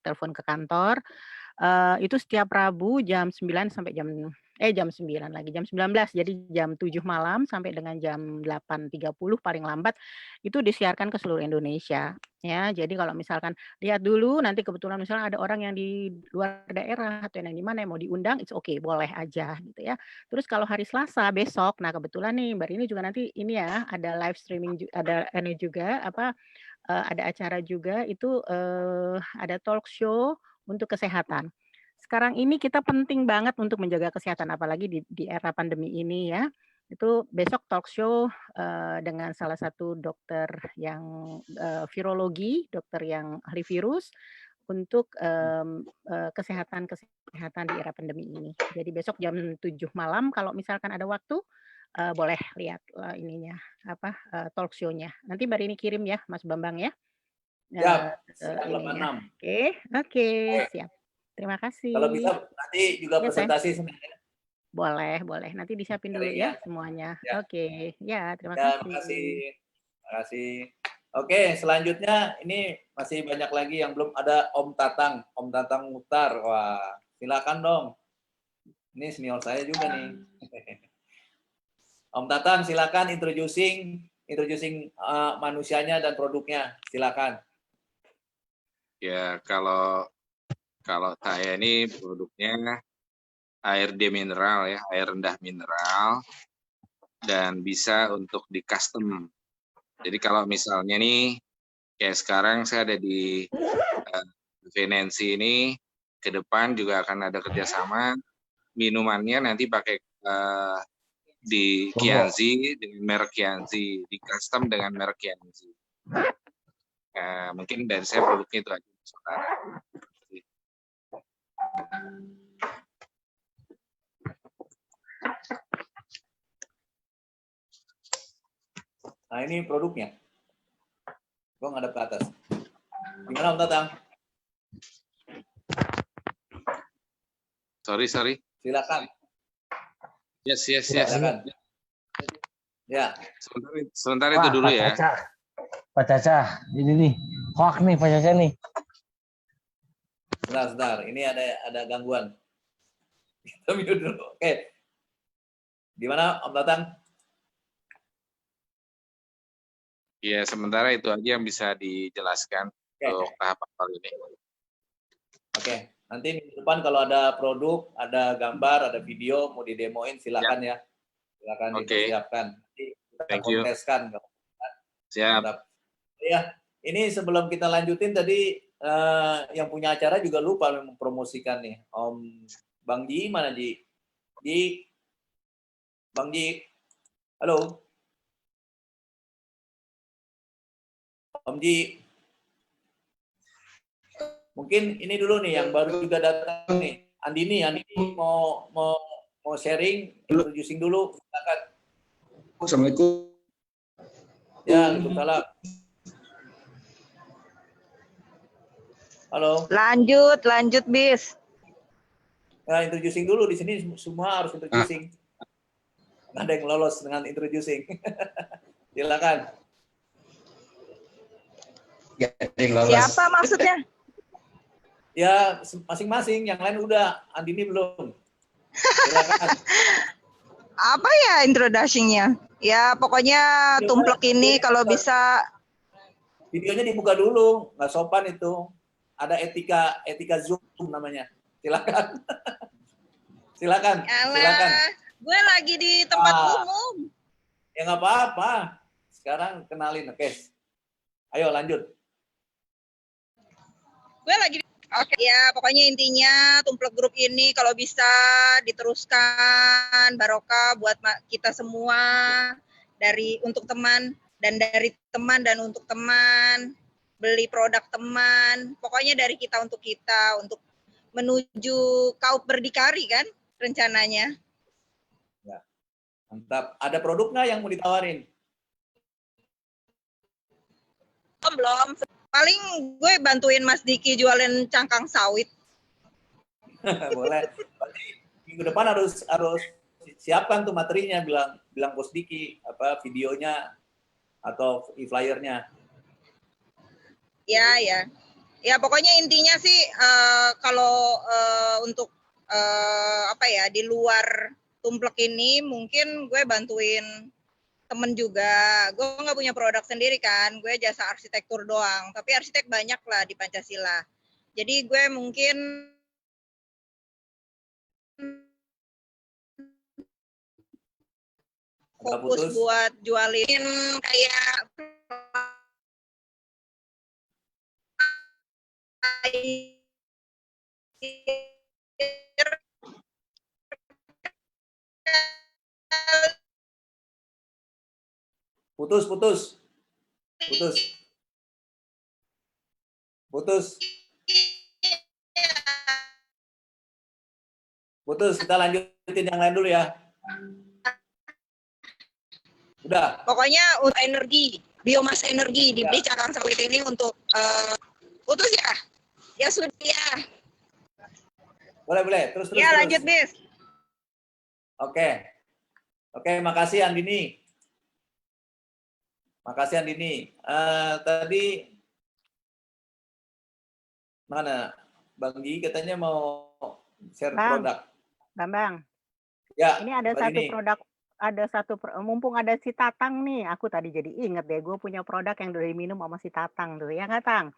telepon ke kantor. Itu setiap Rabu jam 9 sampai jam 9 lagi, jam 19, jadi jam 7 malam sampai dengan jam 8.30 paling lambat itu disiarkan ke seluruh Indonesia ya. Jadi kalau misalkan lihat dulu, nanti kebetulan misalnya ada orang yang di luar daerah atau yang di mana yang mau diundang, it's okay, boleh aja gitu ya. Terus kalau hari Selasa besok, nah kebetulan nih Mbak Rini juga nanti ini ya, ada live streaming, ada ini juga apa, ada acara juga itu, ada talk show untuk kesehatan. Sekarang ini kita penting banget untuk menjaga kesehatan, apalagi di era pandemi ini ya. Itu besok talk show dengan salah satu dokter yang virologi, dokter yang ahli virus untuk kesehatan di era pandemi ini. Jadi besok jam 7 malam kalau misalkan ada waktu boleh lihat ininya apa talk show-nya. Nanti Mbak Rini kirim ya Mas Bambang ya. Siap, Oke, siap. Terima kasih. Kalau bisa nanti juga presentasi Senin. Boleh. Nanti disiapin dulu ya semuanya. Ya. Oke. Ya, terima kasih. Terima kasih. Oke, selanjutnya ini masih banyak lagi yang belum ada Om Tatang Muhtar. Wah, silakan dong. Ini senior saya juga nih. Om Tatang, silakan introducing manusianya dan produknya. Silakan. Ya, kalau saya ini produknya air demineral ya, air rendah mineral, dan bisa untuk di custom. Jadi kalau misalnya nih, kayak sekarang saya ada di Venensi ini, ke depan juga akan ada kerjasama, minumannya nanti pakai di Chianti, dengan merek Chianti, di custom dengan merek Chianti. Mungkin dari saya produknya itu aja. Nah, ini produknya. Gua ngadep ke atas. Gimana Om Tatang? Sorry. Silakan. Yes. Silakan. Ya. Sebentar itu dulu ya. Pak Caca, ini nih. Hoak nih Pak Caca nih. Sebentar. Ini ada gangguan. Kita mute dulu. Oke. Gimana Om Tatang? Ya, sementara itu aja yang bisa dijelaskan untuk tahap awal ini. Oke. Nanti minggu depan kalau ada produk, ada gambar, ada video, mau didemoin, silakan ya. Silakan dipersiapkan. Nanti kita konteskan. Siap. Ya, ini sebelum kita lanjutin tadi yang punya acara juga lupa mempromosikan nih. Om Bang Ji, mana Ji? Bang Ji. Halo. Om Ji. Mungkin ini dulu nih yang baru juga datang nih. Andini mau sharing, introducing dulu. Silakan. Assalamualaikum. Ya, Waalaikumsalam. Halo. Lanjut, Bis. Nah, introducing dulu di sini semua harus introducing. Nggak ada yang lolos dengan introducing. Silakan. Siapa maksudnya? Ya, masing-masing. Yang lain udah. Andini belum. Silakan. Apa ya introduction-nya? Ya pokoknya tumplek ini kalau bisa. Videonya dibuka dulu, nggak sopan itu. Ada etika Zoom namanya. Silakan. Silakan. Silakan. Gue lagi di tempat umum. Ya nggak apa-apa. Sekarang kenalin, oke. Ayo lanjut. Gue lagi. Oke, ya pokoknya intinya tumplek grup ini kalau bisa diteruskan barokah buat kita semua untuk teman dan dari teman dan untuk teman, beli produk teman, pokoknya dari kita untuk menuju kaum berdikari kan rencananya. Ya. Mantap. Ada produk nggak yang mau ditawarin? Belum. Paling gue bantuin Mas Diki jualin cangkang sawit. Boleh. Berarti minggu depan harus siapkan tuh materinya, bilang Bos Diki apa videonya atau e-flyernya. Ya. Ya pokoknya intinya sih kalau untuk di luar tumplek ini mungkin gue bantuin temen juga. Gue nggak punya produk sendiri kan, gue jasa arsitektur doang. Tapi arsitek banyak lah di Pancasila. Jadi gue mungkin fokus buat jualin kayak Putus, kita lanjutin yang lain dulu ya. Udah. Pokoknya untuk energi, biomasa energi dibeli cangkang sawit ini untuk putus ya. Ya sudah ya. Boleh. Terus. Ya lanjut, Bis. Oke, makasih Andini. Tadi mana Bang Gi katanya mau share produk. Bambang. Ya. Ini ada mumpung ada si Tatang nih, aku tadi jadi inget deh, gue punya produk yang udah diminum sama si Tatang tuh, ya nggak Tang?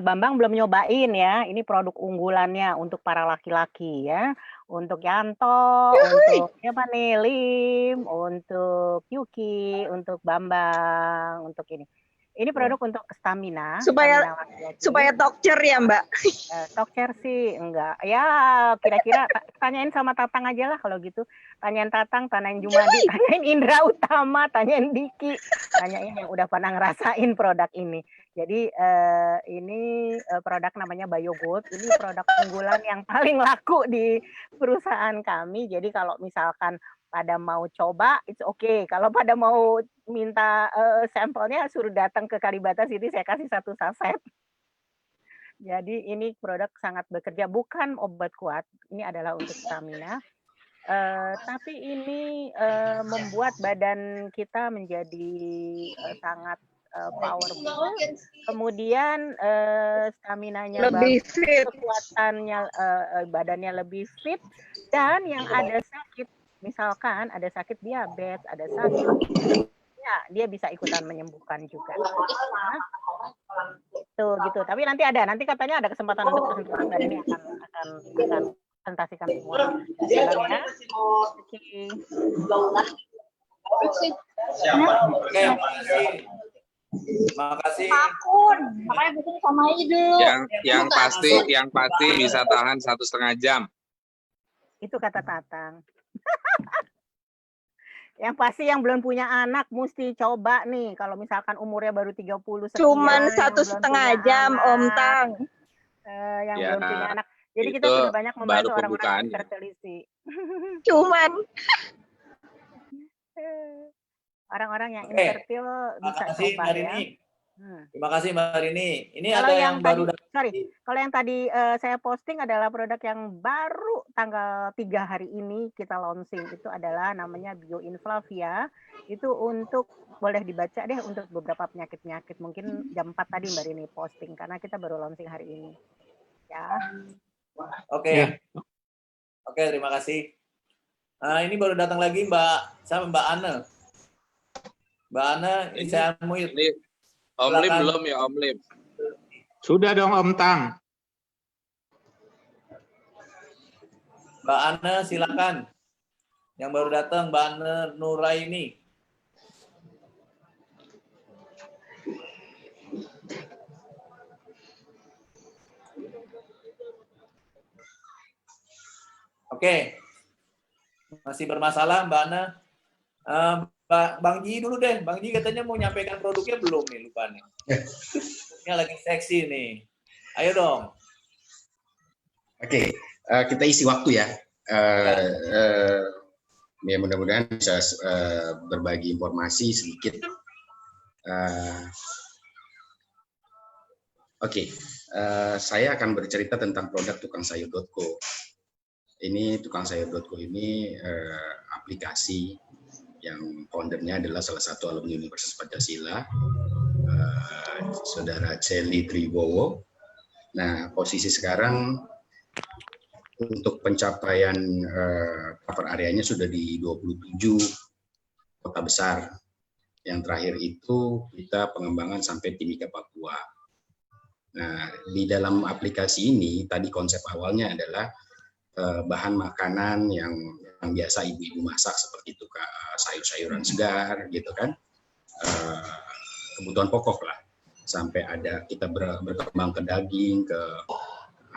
Bambang belum nyobain ya, ini produk unggulannya untuk para laki-laki ya, untuk Yanto, untuk siapa nih, Lim, untuk Yuki, untuk Bambang, untuk ini. Ini produk untuk stamina. Supaya tokcer ya Mbak? Tokcer sih enggak. Ya kira-kira tanyain sama Tatang aja lah kalau gitu. Tanyain Tatang, tanyain Jumadi, tanyain Indra Utama, tanyain Diki. Tanyain yang udah pernah ngerasain produk ini. Jadi ini produk namanya BioGold. Ini produk unggulan yang paling laku di perusahaan kami. Jadi kalau misalkan pada mau coba, it's okay. Kalau pada mau minta sampelnya, suruh datang ke Kalibata City, saya kasih 1 saset. Jadi ini produk sangat bekerja, bukan obat kuat. Ini adalah untuk stamina. Tapi ini membuat badan kita menjadi sangat powerful. Kemudian staminanya lebih fit, kekuatannya badannya lebih fit, dan yang ada sakit, misalkan ada sakit diabetes, ada sakit, ya dia bisa ikutan menyembuhkan juga. Nah, gitu. Tapi nanti katanya ada kesempatan untuk presentasi, dan ini akan presentasikan semua. Ya. Oke, makasih. Makanya bikin sama aja dulu. Yang pasti bisa tahan 1,5 jam. Itu kata Tatang. Yang pasti yang belum punya anak mesti coba nih. Kalau misalkan umurnya baru 30 sekian. Cuman 1,5 jam, Om Tang. Yang belum punya anak. Jadi kita Itu sudah banyak membantu baru orang-orang yang pembukaannya. terselisih. Cuman. Orang-orang yang Oke. interview Terima bisa kasih coba Mbak ya. Rini. Terima kasih Mbak Rini. Ini Kalau ada yang yang baru tadi, datang. sorry, kalau yang tadi saya posting adalah produk yang baru tanggal 3 hari ini kita launching. Itu adalah namanya Bioinflavia. Itu untuk, boleh dibaca deh untuk beberapa penyakit-penyakit. Mungkin jam 4 tadi Mbak Rini posting, karena kita baru launching hari ini. Ya. Oke. Oke, terima kasih. Ini baru datang lagi Mbak Ane. Mbak Ane, ini saya unmute. Ini Om Lim belum ya Om Lim? Sudah dong Om Tang. Mbak Ane, silakan. Yang baru datang Mbak Ane Nuraini. Oke. Masih bermasalah Mbak Ane. Bang Ji dulu deh. Bang Ji katanya mau nyampaikan produknya belum nih, lupa nih. Ini lagi seksi nih. Ayo dong. Oke, kita isi waktu ya. Ya mudah-mudahan bisa berbagi informasi sedikit. Oke, saya akan bercerita tentang produk tukangsayur.co. Ini tukangsayur.co ini aplikasi yang foundernya adalah salah satu alumni Universitas Pancasila, Saudara Celi Tribowo. Nah, posisi sekarang untuk pencapaian cover areanya sudah di 27 kota besar. Yang terakhir itu kita pengembangan sampai Timika, Papua. Nah, di dalam aplikasi ini tadi konsep awalnya adalah bahan makanan yang biasa ibu-ibu masak seperti itu, sayur-sayuran segar gitu kan, kebutuhan pokok lah, sampai ada kita berkembang ke daging, ke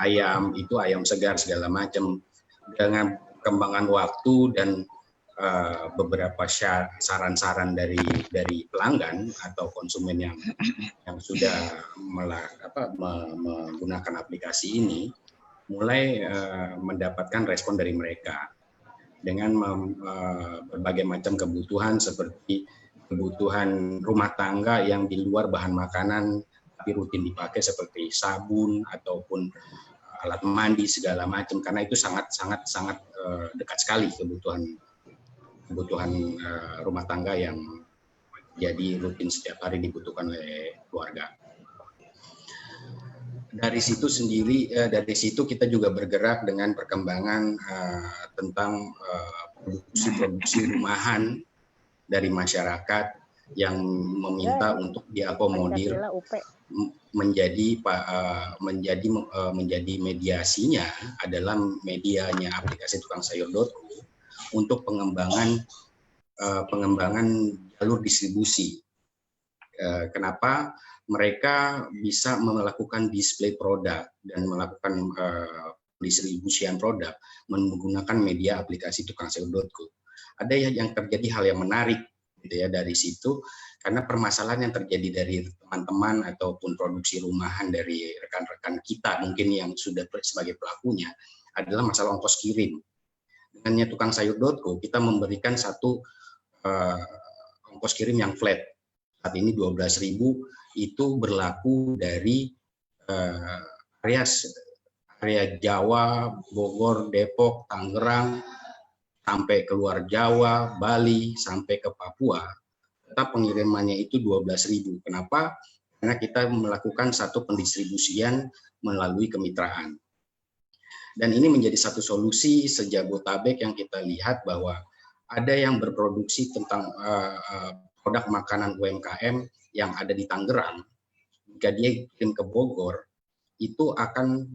ayam, itu ayam segar segala macam. Dengan perkembangan waktu dan beberapa saran-saran dari pelanggan atau konsumen yang sudah menggunakan aplikasi ini, mulai mendapatkan respon dari mereka dengan berbagai macam kebutuhan seperti kebutuhan rumah tangga yang di luar bahan makanan tapi rutin dipakai seperti sabun ataupun alat mandi segala macam, karena itu sangat dekat sekali kebutuhan rumah tangga yang jadi rutin setiap hari dibutuhkan oleh keluarga. Dari situ kita juga bergerak dengan perkembangan tentang produksi rumahan dari masyarakat yang meminta untuk diakomodir menjadi mediasinya adalah medianya aplikasi tukangsayur.co untuk pengembangan jalur distribusi. Kenapa? Mereka bisa melakukan display produk dan melakukan distribusian produk menggunakan media aplikasi tukangsayur.co. Ada yang terjadi hal yang menarik gitu ya dari situ, karena permasalahan yang terjadi dari teman-teman ataupun produksi rumahan dari rekan-rekan kita mungkin yang sudah sebagai pelakunya adalah masalah ongkos kirim. Dengannya tukangsayur.co kita memberikan satu ongkos kirim yang flat. Saat ini 12.000 itu berlaku dari area Jawa, Bogor, Depok, Tangerang, sampai keluar Jawa, Bali, sampai ke Papua. Tetap pengirimannya itu 12.000. Kenapa? Karena kita melakukan satu pendistribusian melalui kemitraan. Dan ini menjadi satu solusi sejabotabek yang kita lihat bahwa ada yang berproduksi tentang produk makanan UMKM yang ada di Tangerang, jika dia kirim ke Bogor, itu akan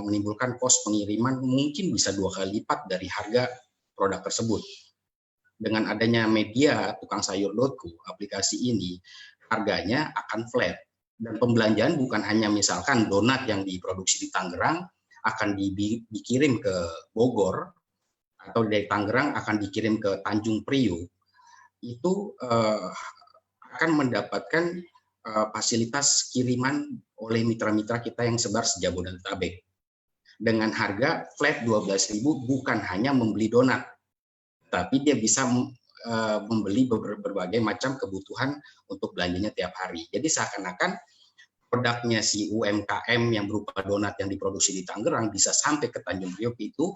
menimbulkan kos pengiriman mungkin bisa 2 kali lipat dari harga produk tersebut. Dengan adanya media tukangsayur.co, aplikasi ini, harganya akan flat. Dan pembelanjaan bukan hanya misalkan donat yang diproduksi di Tangerang akan dikirim ke Bogor, atau dari Tangerang akan dikirim ke Tanjung Priok, itu akan mendapatkan fasilitas kiriman oleh mitra-mitra kita yang sebar sejabodetabek. dengan harga flat 12.000 bukan hanya membeli donat, tapi dia bisa membeli berbagai macam kebutuhan untuk belanjanya tiap hari. Jadi seakan-akan produknya si UMKM yang berupa donat yang diproduksi di Tangerang bisa sampai ke Tanjung Priok itu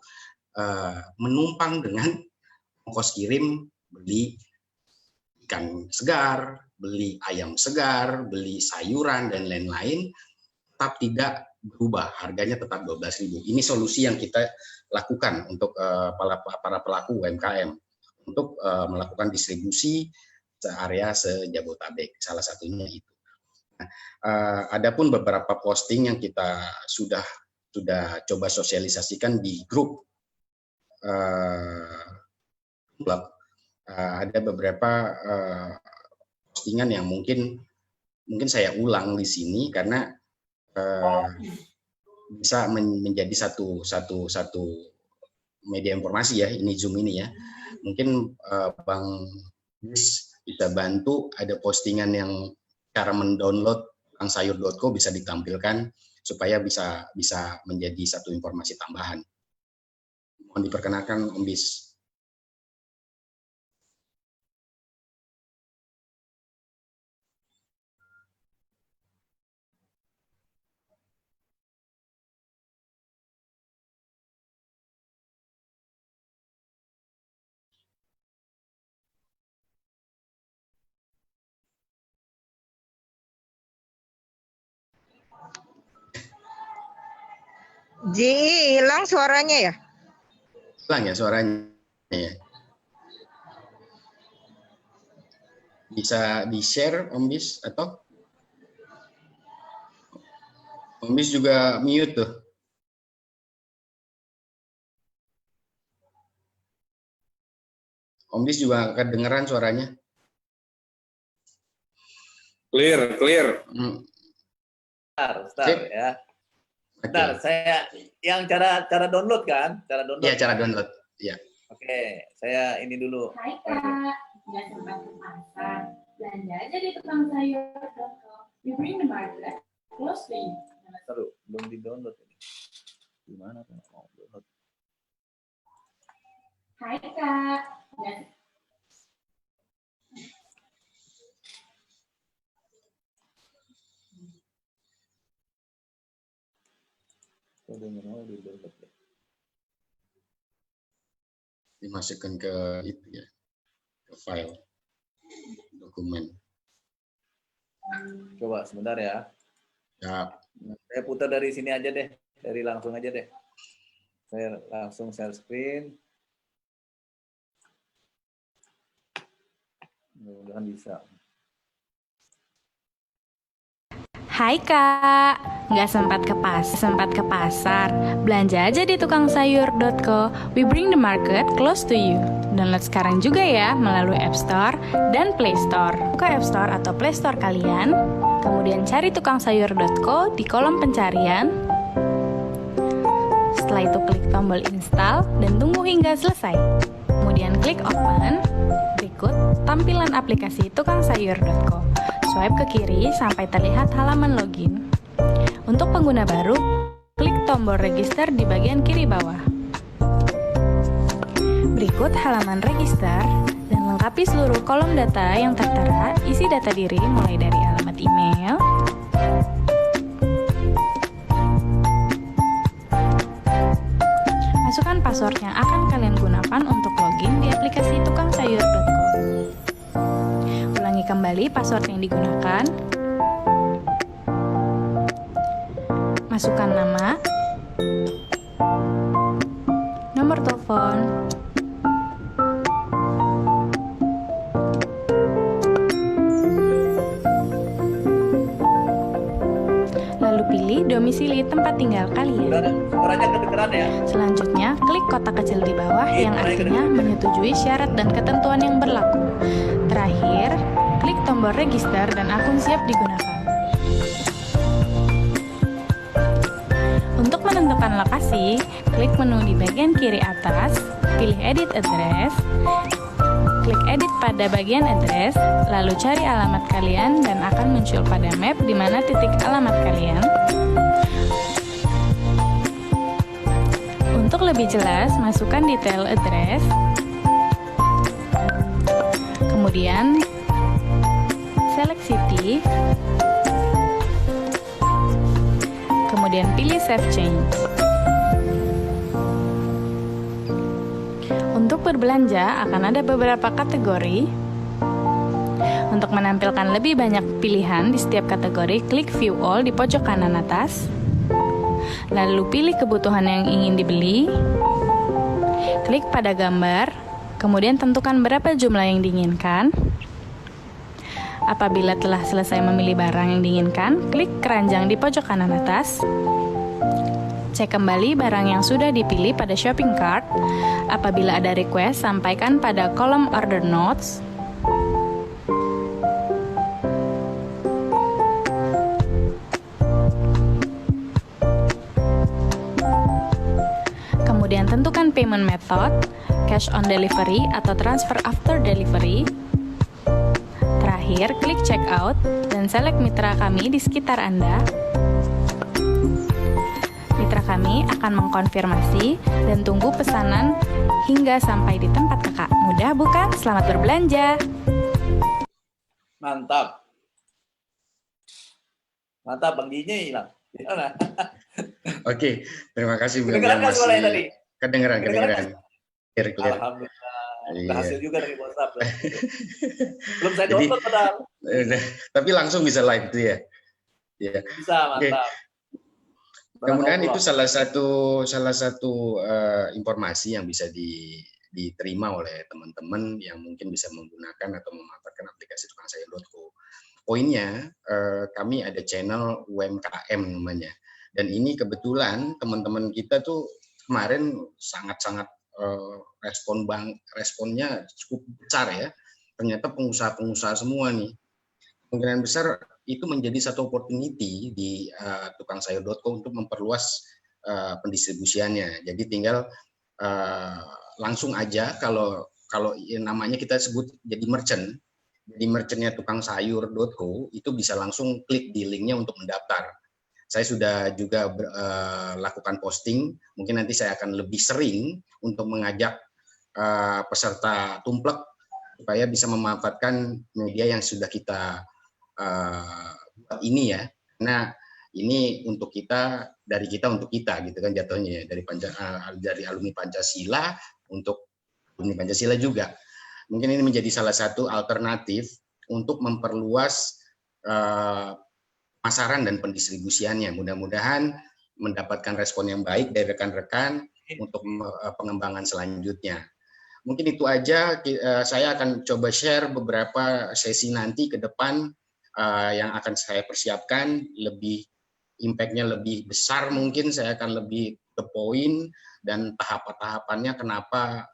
menumpang dengan ongkos kirim, beli ikan segar, beli ayam segar, beli sayuran, dan lain-lain, tetap tidak berubah, harganya tetap 12.000. Ini solusi yang kita lakukan untuk para pelaku UMKM untuk melakukan distribusi area se-Jabotabek, salah satunya itu. Nah, adapun beberapa posting yang kita sudah coba sosialisasikan di grup blog. Ada beberapa postingan yang mungkin saya ulang di sini karena bisa menjadi satu media informasi ya, ini Zoom ini ya. Mungkin Bang bisa bantu, ada postingan yang cara mendownload tukangsayur.co bisa ditampilkan supaya bisa menjadi satu informasi tambahan. Mohon diperkenalkan Om Bis. Ji, hilang suaranya ya? Hilang ya suaranya ya. Bisa di-share Om Bis atau Om Bis juga mute tuh. Om Bis juga kedengeran suaranya. Clear. Start ya. Bentar, saya yang cara download kan? Cara download. Iya, cara download. Iya. Oke, saya ini dulu. Hai Kak, nggak sempat ke pasar, belanja aja di tukang sayur.co. We bring the market close to you. Seru, belum di download ini. Gimana tuh mau download? Hai Kak, nggak dimasukkan ke itu ya, ke file dokumen. Coba sebentar ya. Ya. Saya putar dari sini aja deh, dari langsung aja deh. Saya langsung share screen. Mudah-mudahan bisa. Hai Kak, nggak sempat ke pasar, belanja aja di tukangsayur.co. We bring the market close to you. Download sekarang juga ya melalui App Store dan Play Store. Buka App Store atau Play Store kalian, kemudian cari tukangsayur.co di kolom pencarian. Setelah itu klik tombol install dan tunggu hingga selesai. Kemudian klik open. Berikut tampilan aplikasi tukangsayur.co. Swipe ke kiri sampai terlihat halaman login. Untuk pengguna baru, klik tombol register di bagian kiri bawah. Berikut halaman register dan lengkapi seluruh kolom data yang tertera, isi data diri mulai dari alamat email, masukkan password yang akan kalian gunakan untuk login di aplikasi tukangsayur.co. Ulangi kembali password yang digunakan. Masukkan nama, nomor telepon, lalu pilih domisili tempat tinggal kalian. Suaranya kedengeran ya? Selanjutnya, klik kotak kecil di bawah yang artinya menyetujui syarat dan ketentuan yang berlaku. Terakhir, klik tombol register dan akun siap digunakan. Untuk menentukan lokasi, klik menu di bagian kiri atas, pilih edit address, klik edit pada bagian address, lalu cari alamat kalian dan akan muncul pada map di mana titik alamat kalian. Untuk lebih jelas, masukkan detail address, kemudian select city, kemudian pilih save change. Untuk berbelanja akan ada beberapa kategori. Untuk menampilkan lebih banyak pilihan di setiap kategori, klik view all di pojok kanan atas. Lalu pilih kebutuhan yang ingin dibeli. Klik pada gambar, kemudian tentukan berapa jumlah yang diinginkan. Apabila telah selesai memilih barang yang diinginkan, klik keranjang di pojok kanan atas. Cek kembali barang yang sudah dipilih pada shopping cart. Apabila ada request, sampaikan pada kolom order notes. Kemudian tentukan payment method, cash on delivery atau transfer after delivery. Terakhir, klik checkout dan select mitra kami di sekitar Anda. Mitra kami akan mengkonfirmasi dan tunggu pesanan hingga sampai di tempat kakak. Mudah bukan? Selamat berbelanja. Mantap. Mantap, Bang Ginyi hilang. Gimana? Oke, terima kasih. Kedengeran nggak suaranya tadi? Kedengeran. Clear. Alhamdulillah. Iya. Berhasil juga dari WhatsApp. Belum saya download padahal. Tapi langsung bisa live itu ya. Iya. Bisa, mantap. Kemudian itu salah satu informasi yang bisa diterima oleh teman-teman yang mungkin bisa menggunakan atau memanfaatkan aplikasi tukangsayur.co. Poinnya, kami ada channel UMKM namanya. Dan ini kebetulan teman-teman kita tuh kemarin sangat-sangat responnya cukup besar ya. Ternyata pengusaha-pengusaha semua nih. Kemungkinan besar itu menjadi satu opportunity di tukangsayur.co untuk memperluas pendistribusiannya. Jadi tinggal langsung aja kalau namanya kita sebut jadi merchant. Jadi merchantnya tukangsayur.co itu bisa langsung klik di linknya untuk mendaftar. Saya sudah juga lakukan posting, mungkin nanti saya akan lebih sering untuk mengajak peserta tumplek supaya bisa memanfaatkan media yang sudah kita buat ini ya. Nah, ini untuk kita, dari kita untuk kita gitu kan jatuhnya ya, dari alumni Pancasila untuk alumni Pancasila juga. Mungkin ini menjadi salah satu alternatif untuk memperluas pemasaran dan pendistribusiannya. Mudah-mudahan mendapatkan respon yang baik dari rekan-rekan untuk pengembangan selanjutnya. Mungkin itu aja, saya akan coba share beberapa sesi nanti ke depan yang akan saya persiapkan, lebih impact-nya lebih besar mungkin, saya akan lebih ke poin dan tahap-tahapannya kenapa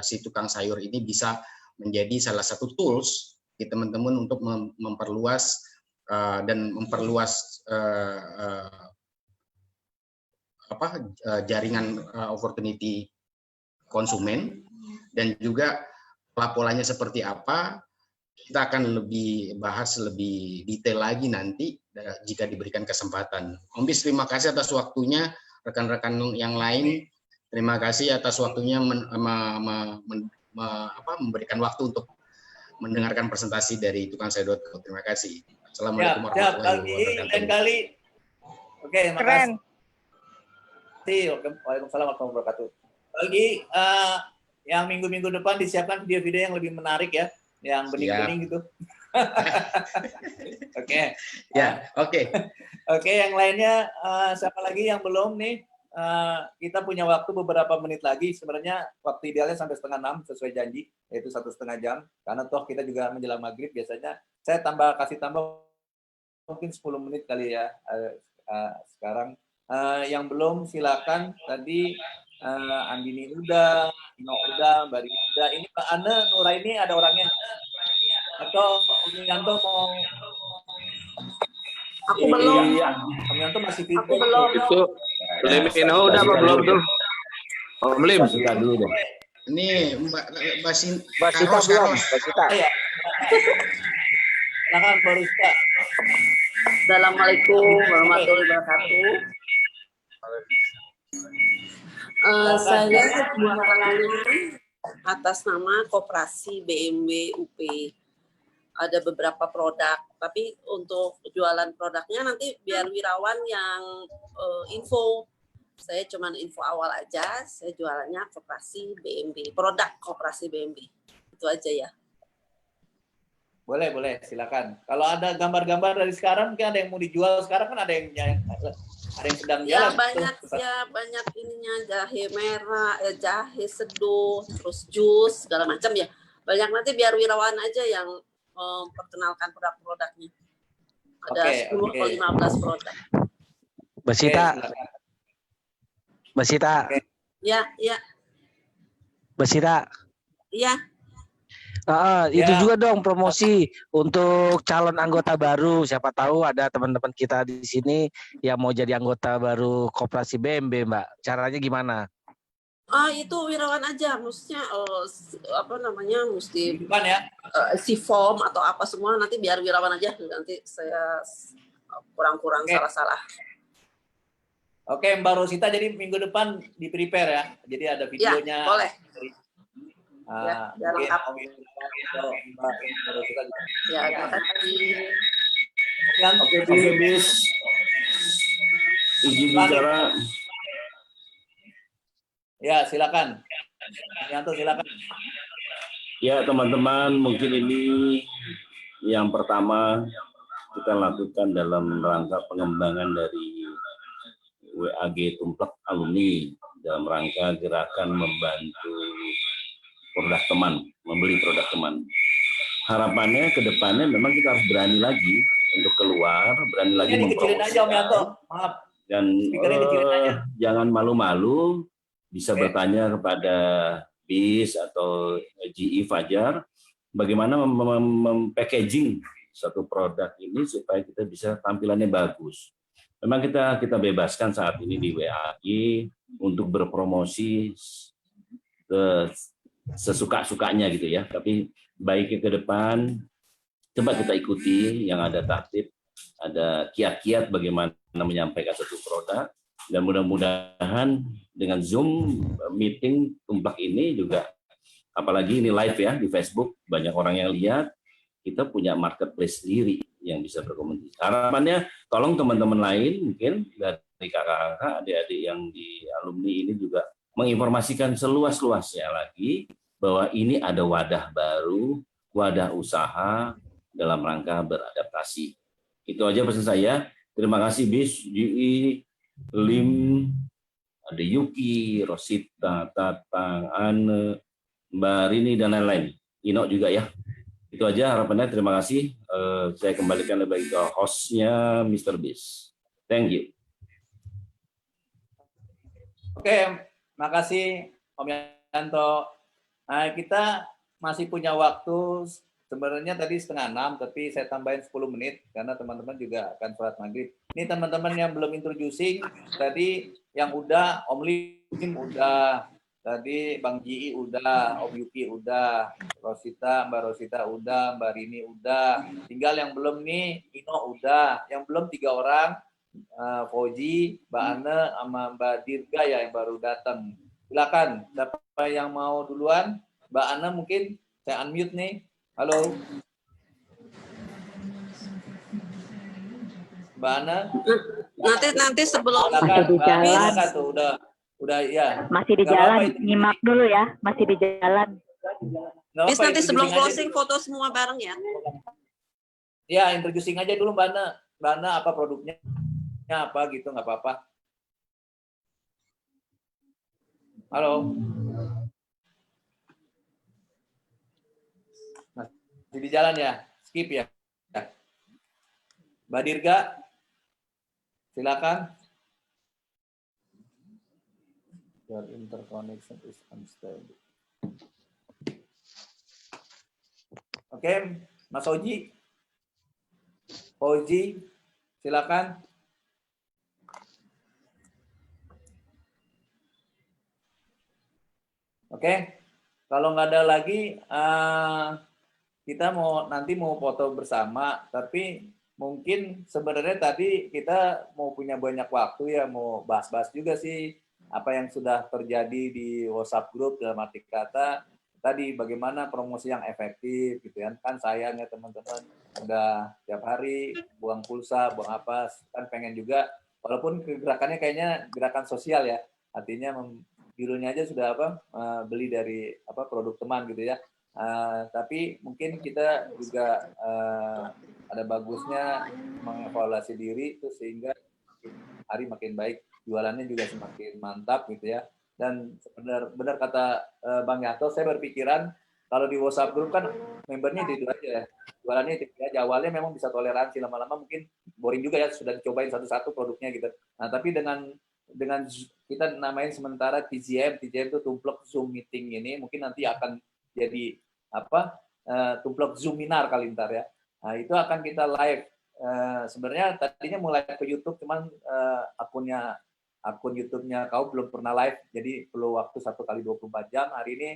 si tukang sayur ini bisa menjadi salah satu tools di teman-teman untuk memperluas dan memperluas jaringan opportunity konsumen, dan juga pola-polanya seperti apa kita akan lebih bahas lebih detail lagi nanti jika diberikan kesempatan. Om Bis, terima kasih atas waktunya. Rekan-rekan yang lain, terima kasih atas waktunya memberikan waktu untuk mendengarkan presentasi dari tukangsayur.co. Terima kasih. Assalamualaikum warahmatullahi wabarakatuh. Lain kali. Oke, makasih. Waalaikumsalam warahmatullahi wabarakatuh. Lagi yang minggu-minggu depan disiapkan video-video yang lebih menarik ya, yang bening-bening gitu. Oke. Ya, oke. Oke, yang lainnya siapa lagi yang belum nih? Kita punya waktu beberapa menit lagi. Sebenarnya waktu idealnya sampai 5:30 sesuai janji, yaitu 1,5 jam. Karena toh kita juga menjelang maghrib biasanya. Saya kasih tambah mungkin 10 menit kali ya sekarang. Yang belum silakan. Tadi Andini udah, Ino udah, Mbak Rini udah. Ini Mbak Ana Nuraini ada orangnya? Atau Om Yanto mau? Aku belum. Om Yanto masih video. Aku belum. Itu Ino udah apa belum tuh? Om Lim. Kita dulu dong. Ini Mbak Sita belum. Mbak Sita. Ya. Silakan Mbak Rizka. Assalamualaikum warahmatullahi wabarakatuh. Saya jualannya atas nama Koperasi BMW UP. Ada beberapa produk, tapi untuk jualan produknya nanti biar Wirawan yang info. Saya cuma info awal aja, saya jualannya Koperasi BMB, produk Koperasi BMB. Itu aja ya. Boleh, silakan. Kalau ada gambar-gambar dari sekarang, mungkin ada yang mau dijual sekarang, kan ada yang sedang Ya jalan. banyak ininya, jahe merah, jahe seduh, terus jus segala macam ya. Banyak, nanti biar Wirawan aja yang memperkenalkan produk-produknya. Ada 10 atau 15 produk. Mbak Sita. Ya. Mbak Sita. Iya. Itu juga dong promosi untuk calon anggota baru. Siapa tahu ada teman-teman kita di sini yang mau jadi anggota baru Koperasi BMB, Mbak. Caranya gimana? Itu Wirawan aja, maksudnya mesti bukan ya? Si form atau apa semua nanti biar Wirawan aja. Nanti saya kurang-kurang salah-salah. Oke, Mbak Rosita, jadi minggu depan di prepare ya. Jadi ada videonya. Ya, boleh. Ya, lengkap. Mbak Rosita juga. Ya, terima kasih. Oke, Bis. Izin bicara. Ya, silakan. Yanto, silakan. Ya, teman-teman, mungkin ini yang pertama kita lakukan dalam rangka pengembangan dari WAG Tumplek Alumni dalam rangka gerakan membantu produk teman, membeli produk teman. Harapannya ke depannya memang kita harus berani lagi untuk keluar, berani lagi mempromosikan. Dan jangan malu-malu, bisa bertanya kepada BIS atau GE Fajar, bagaimana mem-packaging satu produk ini supaya kita bisa tampilannya bagus. Memang kita bebaskan saat ini di WAG untuk berpromosi sesuka-sukanya gitu ya. Tapi baiknya ke depan, coba kita ikuti yang ada tertib, ada kiat-kiat bagaimana menyampaikan satu produk, dan mudah-mudahan dengan Zoom meeting Tumplek ini juga, apalagi ini live ya di Facebook, banyak orang yang lihat, kita punya marketplace sendiri yang bisa berkomunikasi. Harapannya tolong teman-teman lain mungkin dari kakak-kakak, adik-adik yang di alumni ini juga menginformasikan seluas-luasnya lagi bahwa ini ada wadah baru, wadah usaha dalam rangka beradaptasi. Itu aja pesan saya. Terima kasih BIS, GE, Lim, ada Yuki, Rosita, Tatang, Anne, Mbak Rini, dan lain-lain. Ino juga ya. Itu aja harapannya. Terima kasih. Saya kembalikan lebih ke hostnya Mr. BIS. Thank you. Oke, makasih Om Yanto. Nah, kita masih punya waktu. Sebenarnya tadi 5:30, tapi saya tambahin 10 menit karena teman-teman juga akan sholat maghrib. Ini teman-teman yang belum introducing, tadi yang udah, Om Lim udah, tadi Bang Ji udah, Om Yuki udah, Mbak Rosita udah, Mbak Rini udah. Tinggal yang belum nih, Ino udah. Yang belum 3 orang, Fauji, Mbak Ane, sama Mbak Dirga ya yang baru datang. Silakan, siapa yang mau duluan? Mbak Ane mungkin saya unmute nih. Halo. Mbak Ana. Nanti sebelum masih di jalan. Udah ya. Masih di jalan. Nyimak dulu ya, masih di jalan. Bis nanti sebelum closing foto semua bareng ya. Ya, introducing aja dulu Mbak Ana. Mbak Ana apa produknya? Apa gitu, nggak apa-apa. Halo. Di jalan ya, skip ya. Mbak Dirga, silakan. Your interconnection is unstable. Oke, Mas Oji. Oji, silakan. Oke, kalau nggak ada lagi, kita nanti mau foto bersama, tapi mungkin sebenarnya tadi kita mau punya banyak waktu ya, mau bahas-bahas juga sih apa yang sudah terjadi di WhatsApp group dalam arti kata tadi bagaimana promosi yang efektif gitu kan sayangnya teman-teman udah tiap hari buang pulsa, buang apa, kan pengen juga walaupun gerakannya kayaknya gerakan sosial ya, artinya judulnya aja sudah beli dari produk teman gitu ya. Tapi mungkin kita juga ada bagusnya mengevaluasi diri itu sehingga hari makin baik, jualannya juga semakin mantap gitu ya. Dan benar kata Bang Yanto, saya berpikiran kalau di WhatsApp group kan membernya itu aja ya. Jualannya itu aja. Awalnya memang bisa toleransi, lama-lama mungkin boring juga ya, sudah dicobain satu-satu produknya gitu. Nah, tapi dengan kita namain sementara TZM itu tumplek Zoom meeting ini, mungkin nanti akan jadi tumplek Zoominar kali ntar ya. Nah, itu akan kita live. Sebenarnya tadinya mulai ke YouTube, cuman akun YouTube-nya kau belum pernah live, jadi perlu waktu 1 kali 24 jam. Hari ini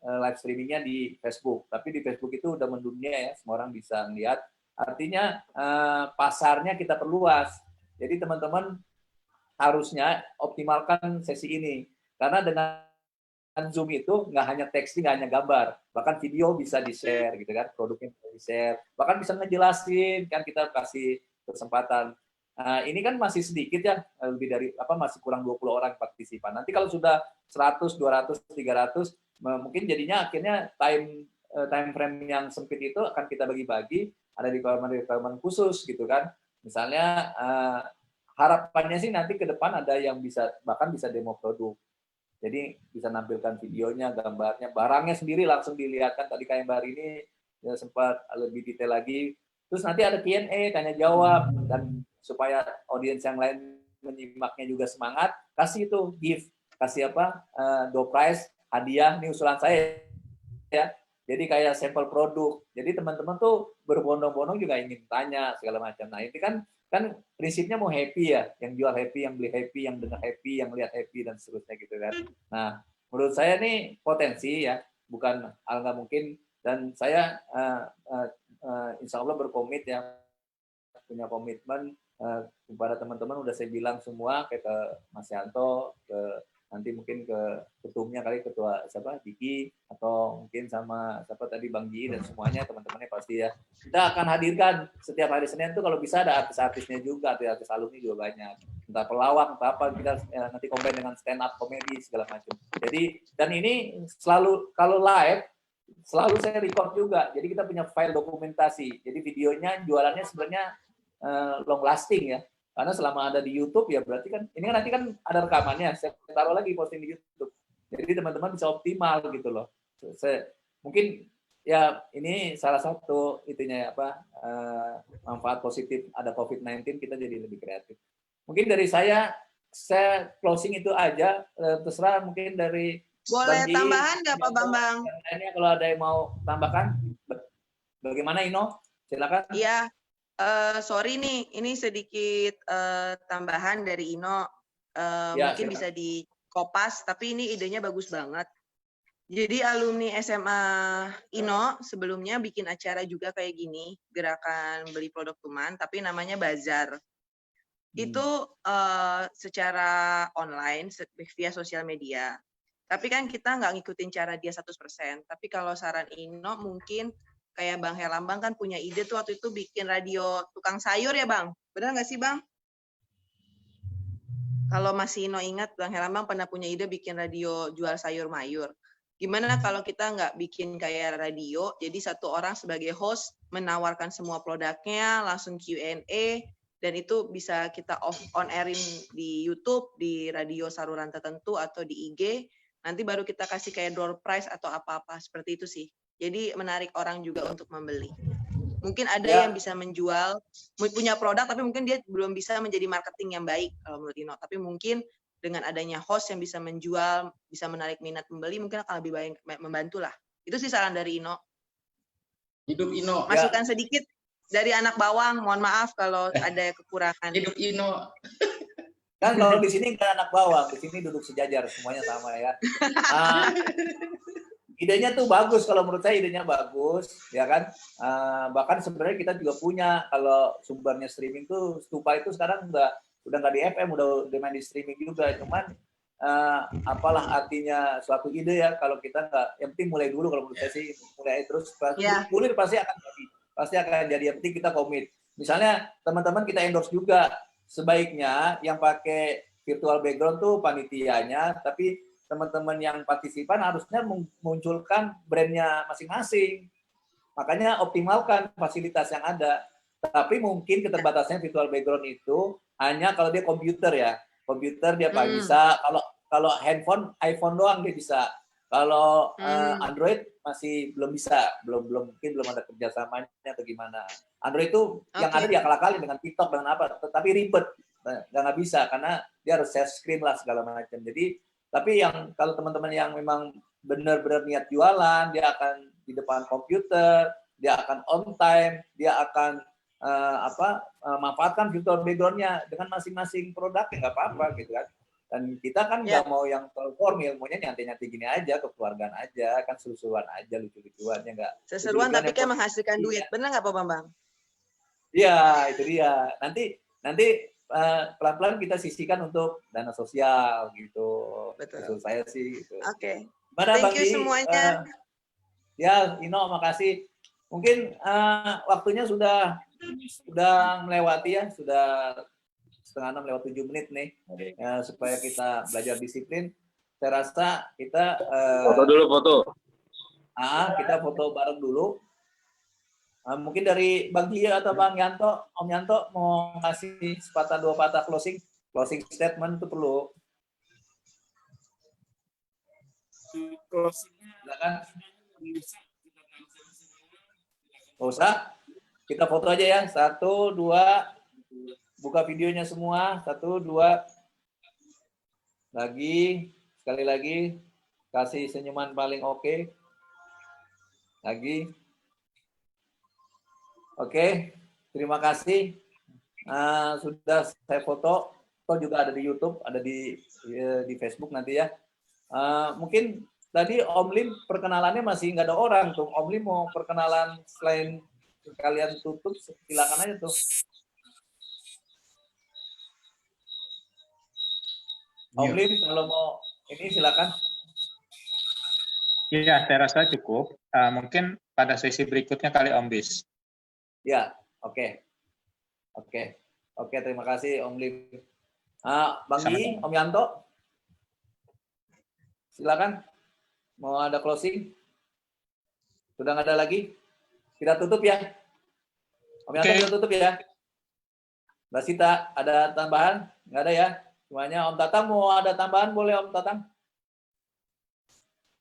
live streamingnya di Facebook, tapi di Facebook itu udah mendunia ya, semua orang bisa melihat. Artinya pasarnya kita perluas. Jadi teman-teman harusnya optimalkan sesi ini, karena dengan Zoom itu nggak hanya texting, nggak hanya gambar, bahkan video bisa di-share gitu kan, produknya bisa di-share, bahkan bisa ngejelasin kan, kita kasih kesempatan. Ini kan masih sedikit ya, lebih dari masih kurang 20 orang partisipan. Nanti kalau sudah 100, 200, 300, mungkin jadinya akhirnya time frame yang sempit itu akan kita bagi-bagi, ada requirement khusus gitu kan. Misalnya harapannya sih nanti ke depan ada yang bahkan bisa demo produk. Jadi bisa nampilkan videonya, gambarnya, barangnya sendiri langsung dilihatkan. Tadi kayak Mbak Rini ya, sempat lebih detail lagi. Terus nanti ada Q&A, tanya jawab, dan supaya audiens yang lain menyimaknya juga semangat, kasih itu gift, kasih door prize, hadiah, ini usulan saya ya. Jadi kayak sampel produk. Jadi teman-teman tuh berbondong-bondong juga ingin tanya segala macam. Nah, ini kan prinsipnya mau happy ya, yang jual happy, yang beli happy, yang dengar happy, yang lihat happy, dan seterusnya gitu kan. Nah, menurut saya nih potensi ya, bukan hal nggak mungkin, dan saya insya Allah berkomit ya, punya komitmen kepada teman-teman, udah saya bilang semua ke Mas Yanto, nanti mungkin ke ketumnya kali, ketua Diki, atau mungkin sama tadi Bang Ji, dan semuanya teman-temannya pasti ya. Kita akan hadirkan setiap hari Senin tuh kalau bisa ada artis-artisnya juga, artis alumni juga banyak. Entah pelawak, entah apa, kita nanti combine dengan stand up komedi segala macam. Jadi, dan ini selalu kalau live selalu saya record juga. Jadi kita punya file dokumentasi. Jadi videonya jualannya sebenarnya long lasting ya. Karena selama ada di YouTube ya berarti kan ini kan nanti kan ada rekamannya, saya taruh lagi posting di YouTube. Jadi teman-teman bisa optimal gitu loh. Mungkin ya ini salah satu itunya manfaat positif ada COVID-19, kita jadi lebih kreatif. Mungkin dari saya closing itu aja, terserah mungkin dari boleh Bang tambahan nggak Pak Bambang? Yang lainnya kalau ada yang mau tambahkan, bagaimana Ino? Silakan. Iya. Sorry nih, ini sedikit tambahan dari Ino, ya, mungkin silakan. bisa dikopas, tapi ini idenya bagus banget. Jadi alumni SMA Ino sebelumnya bikin acara juga kayak gini, gerakan beli produk teman, tapi namanya bazar. Itu secara online via sosial media. Tapi kan kita nggak ngikutin cara dia 100%. Tapi kalau saran Ino mungkin kayak Bang Herlambang kan punya ide tuh waktu itu bikin radio tukang sayur ya Bang? Benar nggak sih Bang? Kalau masih Ino ingat, Bang Herlambang pernah punya ide bikin radio jual sayur mayur. Gimana kalau kita nggak bikin kayak radio, jadi satu orang sebagai host menawarkan semua produknya, langsung Q&A, dan itu bisa kita on airin di YouTube, di radio saluran tertentu, atau di IG, nanti baru kita kasih kayak door prize atau apa-apa, seperti itu sih. Jadi menarik orang juga untuk membeli. Mungkin ada yang bisa menjual, punya produk, tapi mungkin dia belum bisa menjadi marketing yang baik kalau menurut Ino. Tapi mungkin dengan adanya host yang bisa menjual, bisa menarik minat pembeli, mungkin akan lebih baik, membantu lah. Itu sih saran dari Ino. Hidup Ino. Masukan sedikit dari anak bawang, mohon maaf kalau ada kekurangan. Hidup Ino. Kan kalau di sini nggak anak bawang, di sini duduk sejajar, semuanya sama ya. Idenya tuh bagus, kalau menurut saya idenya bagus, ya kan. Bahkan sebenarnya kita juga punya, kalau sumbernya streaming tuh Stupa itu sekarang udah nggak di FM, udah main di streaming juga. Cuman apalah artinya suatu ide ya kalau kita nggak, yang penting mulai dulu. Kalau menurut saya sih mulai terus, kulir pasti akan jadi. Yang penting kita komit. Misalnya teman-teman kita endorse juga, sebaiknya yang pakai virtual background tuh panitianya, tapi teman-teman yang partisipan harusnya memunculkan brandnya masing-masing. Makanya optimalkan fasilitas yang ada. Tapi mungkin keterbatasannya virtual background itu hanya kalau dia komputer ya. Komputer dia Pak bisa, kalau handphone, iPhone doang dia bisa. Kalau Android masih belum bisa, mungkin belum ada kerjasamanya atau gimana. Android itu yang ada diakal-akalin dengan TikTok dengan apa, tapi ribet, nggak bisa karena dia harus share screen lah segala macam. Jadi, tapi yang kalau teman-teman yang memang benar-benar niat jualan, dia akan di depan komputer, dia akan on time, dia akan manfaatkan virtual background-nya dengan masing-masing produk, ya nggak apa-apa gitu kan. Dan kita kan nggak mau yang terlalu formal, maunya nyantai-nyantai gini aja, kekeluargan aja, kan seru-seruan aja, lucu-lucuan, ya nggak? Seseruan tapi kan menghasilkan duit, benar nggak Pak Bambang? Iya, itu dia. Nanti pelan-pelan kita sisihkan untuk dana sosial gitu. Betul. Saya sih gitu. Oke. Thank you semuanya. Ya, Ino, makasih. Mungkin waktunya sudah melewati ya, sudah 5:30 lewat 7 menit nih, supaya kita belajar disiplin. Saya rasa kita foto dulu, kita foto bareng dulu. Mungkin dari Bang Gia atau Bang Yanto, Om Yanto mau ngasih sepatah dua patah closing statement itu perlu. Silakan. Nggak usah, kita foto aja ya. 1, 2, buka videonya semua. 1, 2, lagi, sekali lagi, kasih senyuman paling oke. Lagi. Oke, terima kasih. Sudah saya foto juga ada di YouTube, ada di Facebook nanti ya. Mungkin tadi Om Lim perkenalannya masih nggak ada orang tuh. Om Lim mau perkenalan selain kalian tutup, silakan aja tuh. Om Lim kalau mau ini silakan. Iya, saya rasa cukup. Mungkin pada sesi berikutnya kali Om Bis. Ya, oke, terima kasih Om Lim. Bang Gi, Om Yanto, silakan. Mau ada closing? Sudah nggak ada lagi? Kita tutup ya. Om Yanto kita tutup ya. Mbak Sita, ada tambahan? Nggak ada ya? Semuanya. Om Tatang mau ada tambahan? Boleh Om Tatang?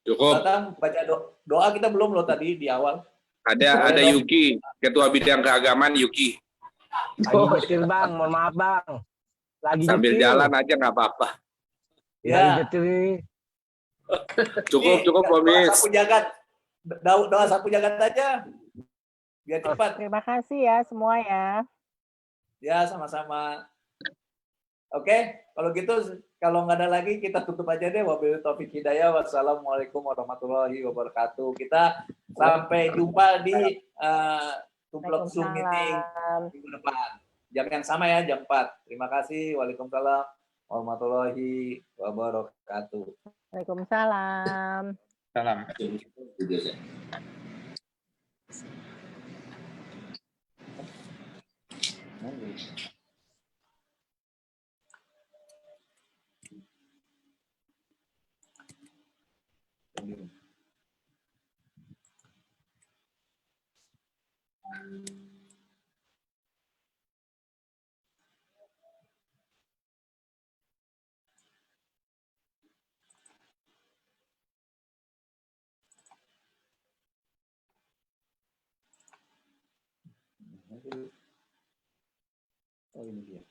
Cukup. Tatang, baca doa kita belum loh tadi di awal. Ada Yuki, Ketua Bidang Keagamaan Yuki. Lagi nyetir Bang, mohon maaf Bang. Lagi sambil nyetir. Jalan aja nggak apa-apa. Ya. Nyetir ini. Cukup Pomis. Sapu jagat, doa sapu jagat aja, biar cepat. Terima kasih ya semua ya. Ya sama-sama. Oke, kalau gitu kalau nggak ada lagi kita tutup aja deh. Wabillahi taufiq hidayah. Wassalamualaikum warahmatullahi wabarakatuh. Kita sampai jumpa di Tumplek Zoom meeting minggu depan. Jam yang sama ya, jam 4. Terima kasih. Waalaikumsalam warahmatullahi wabarakatuh. Waalaikumsalam. Salam. Oh ini dia.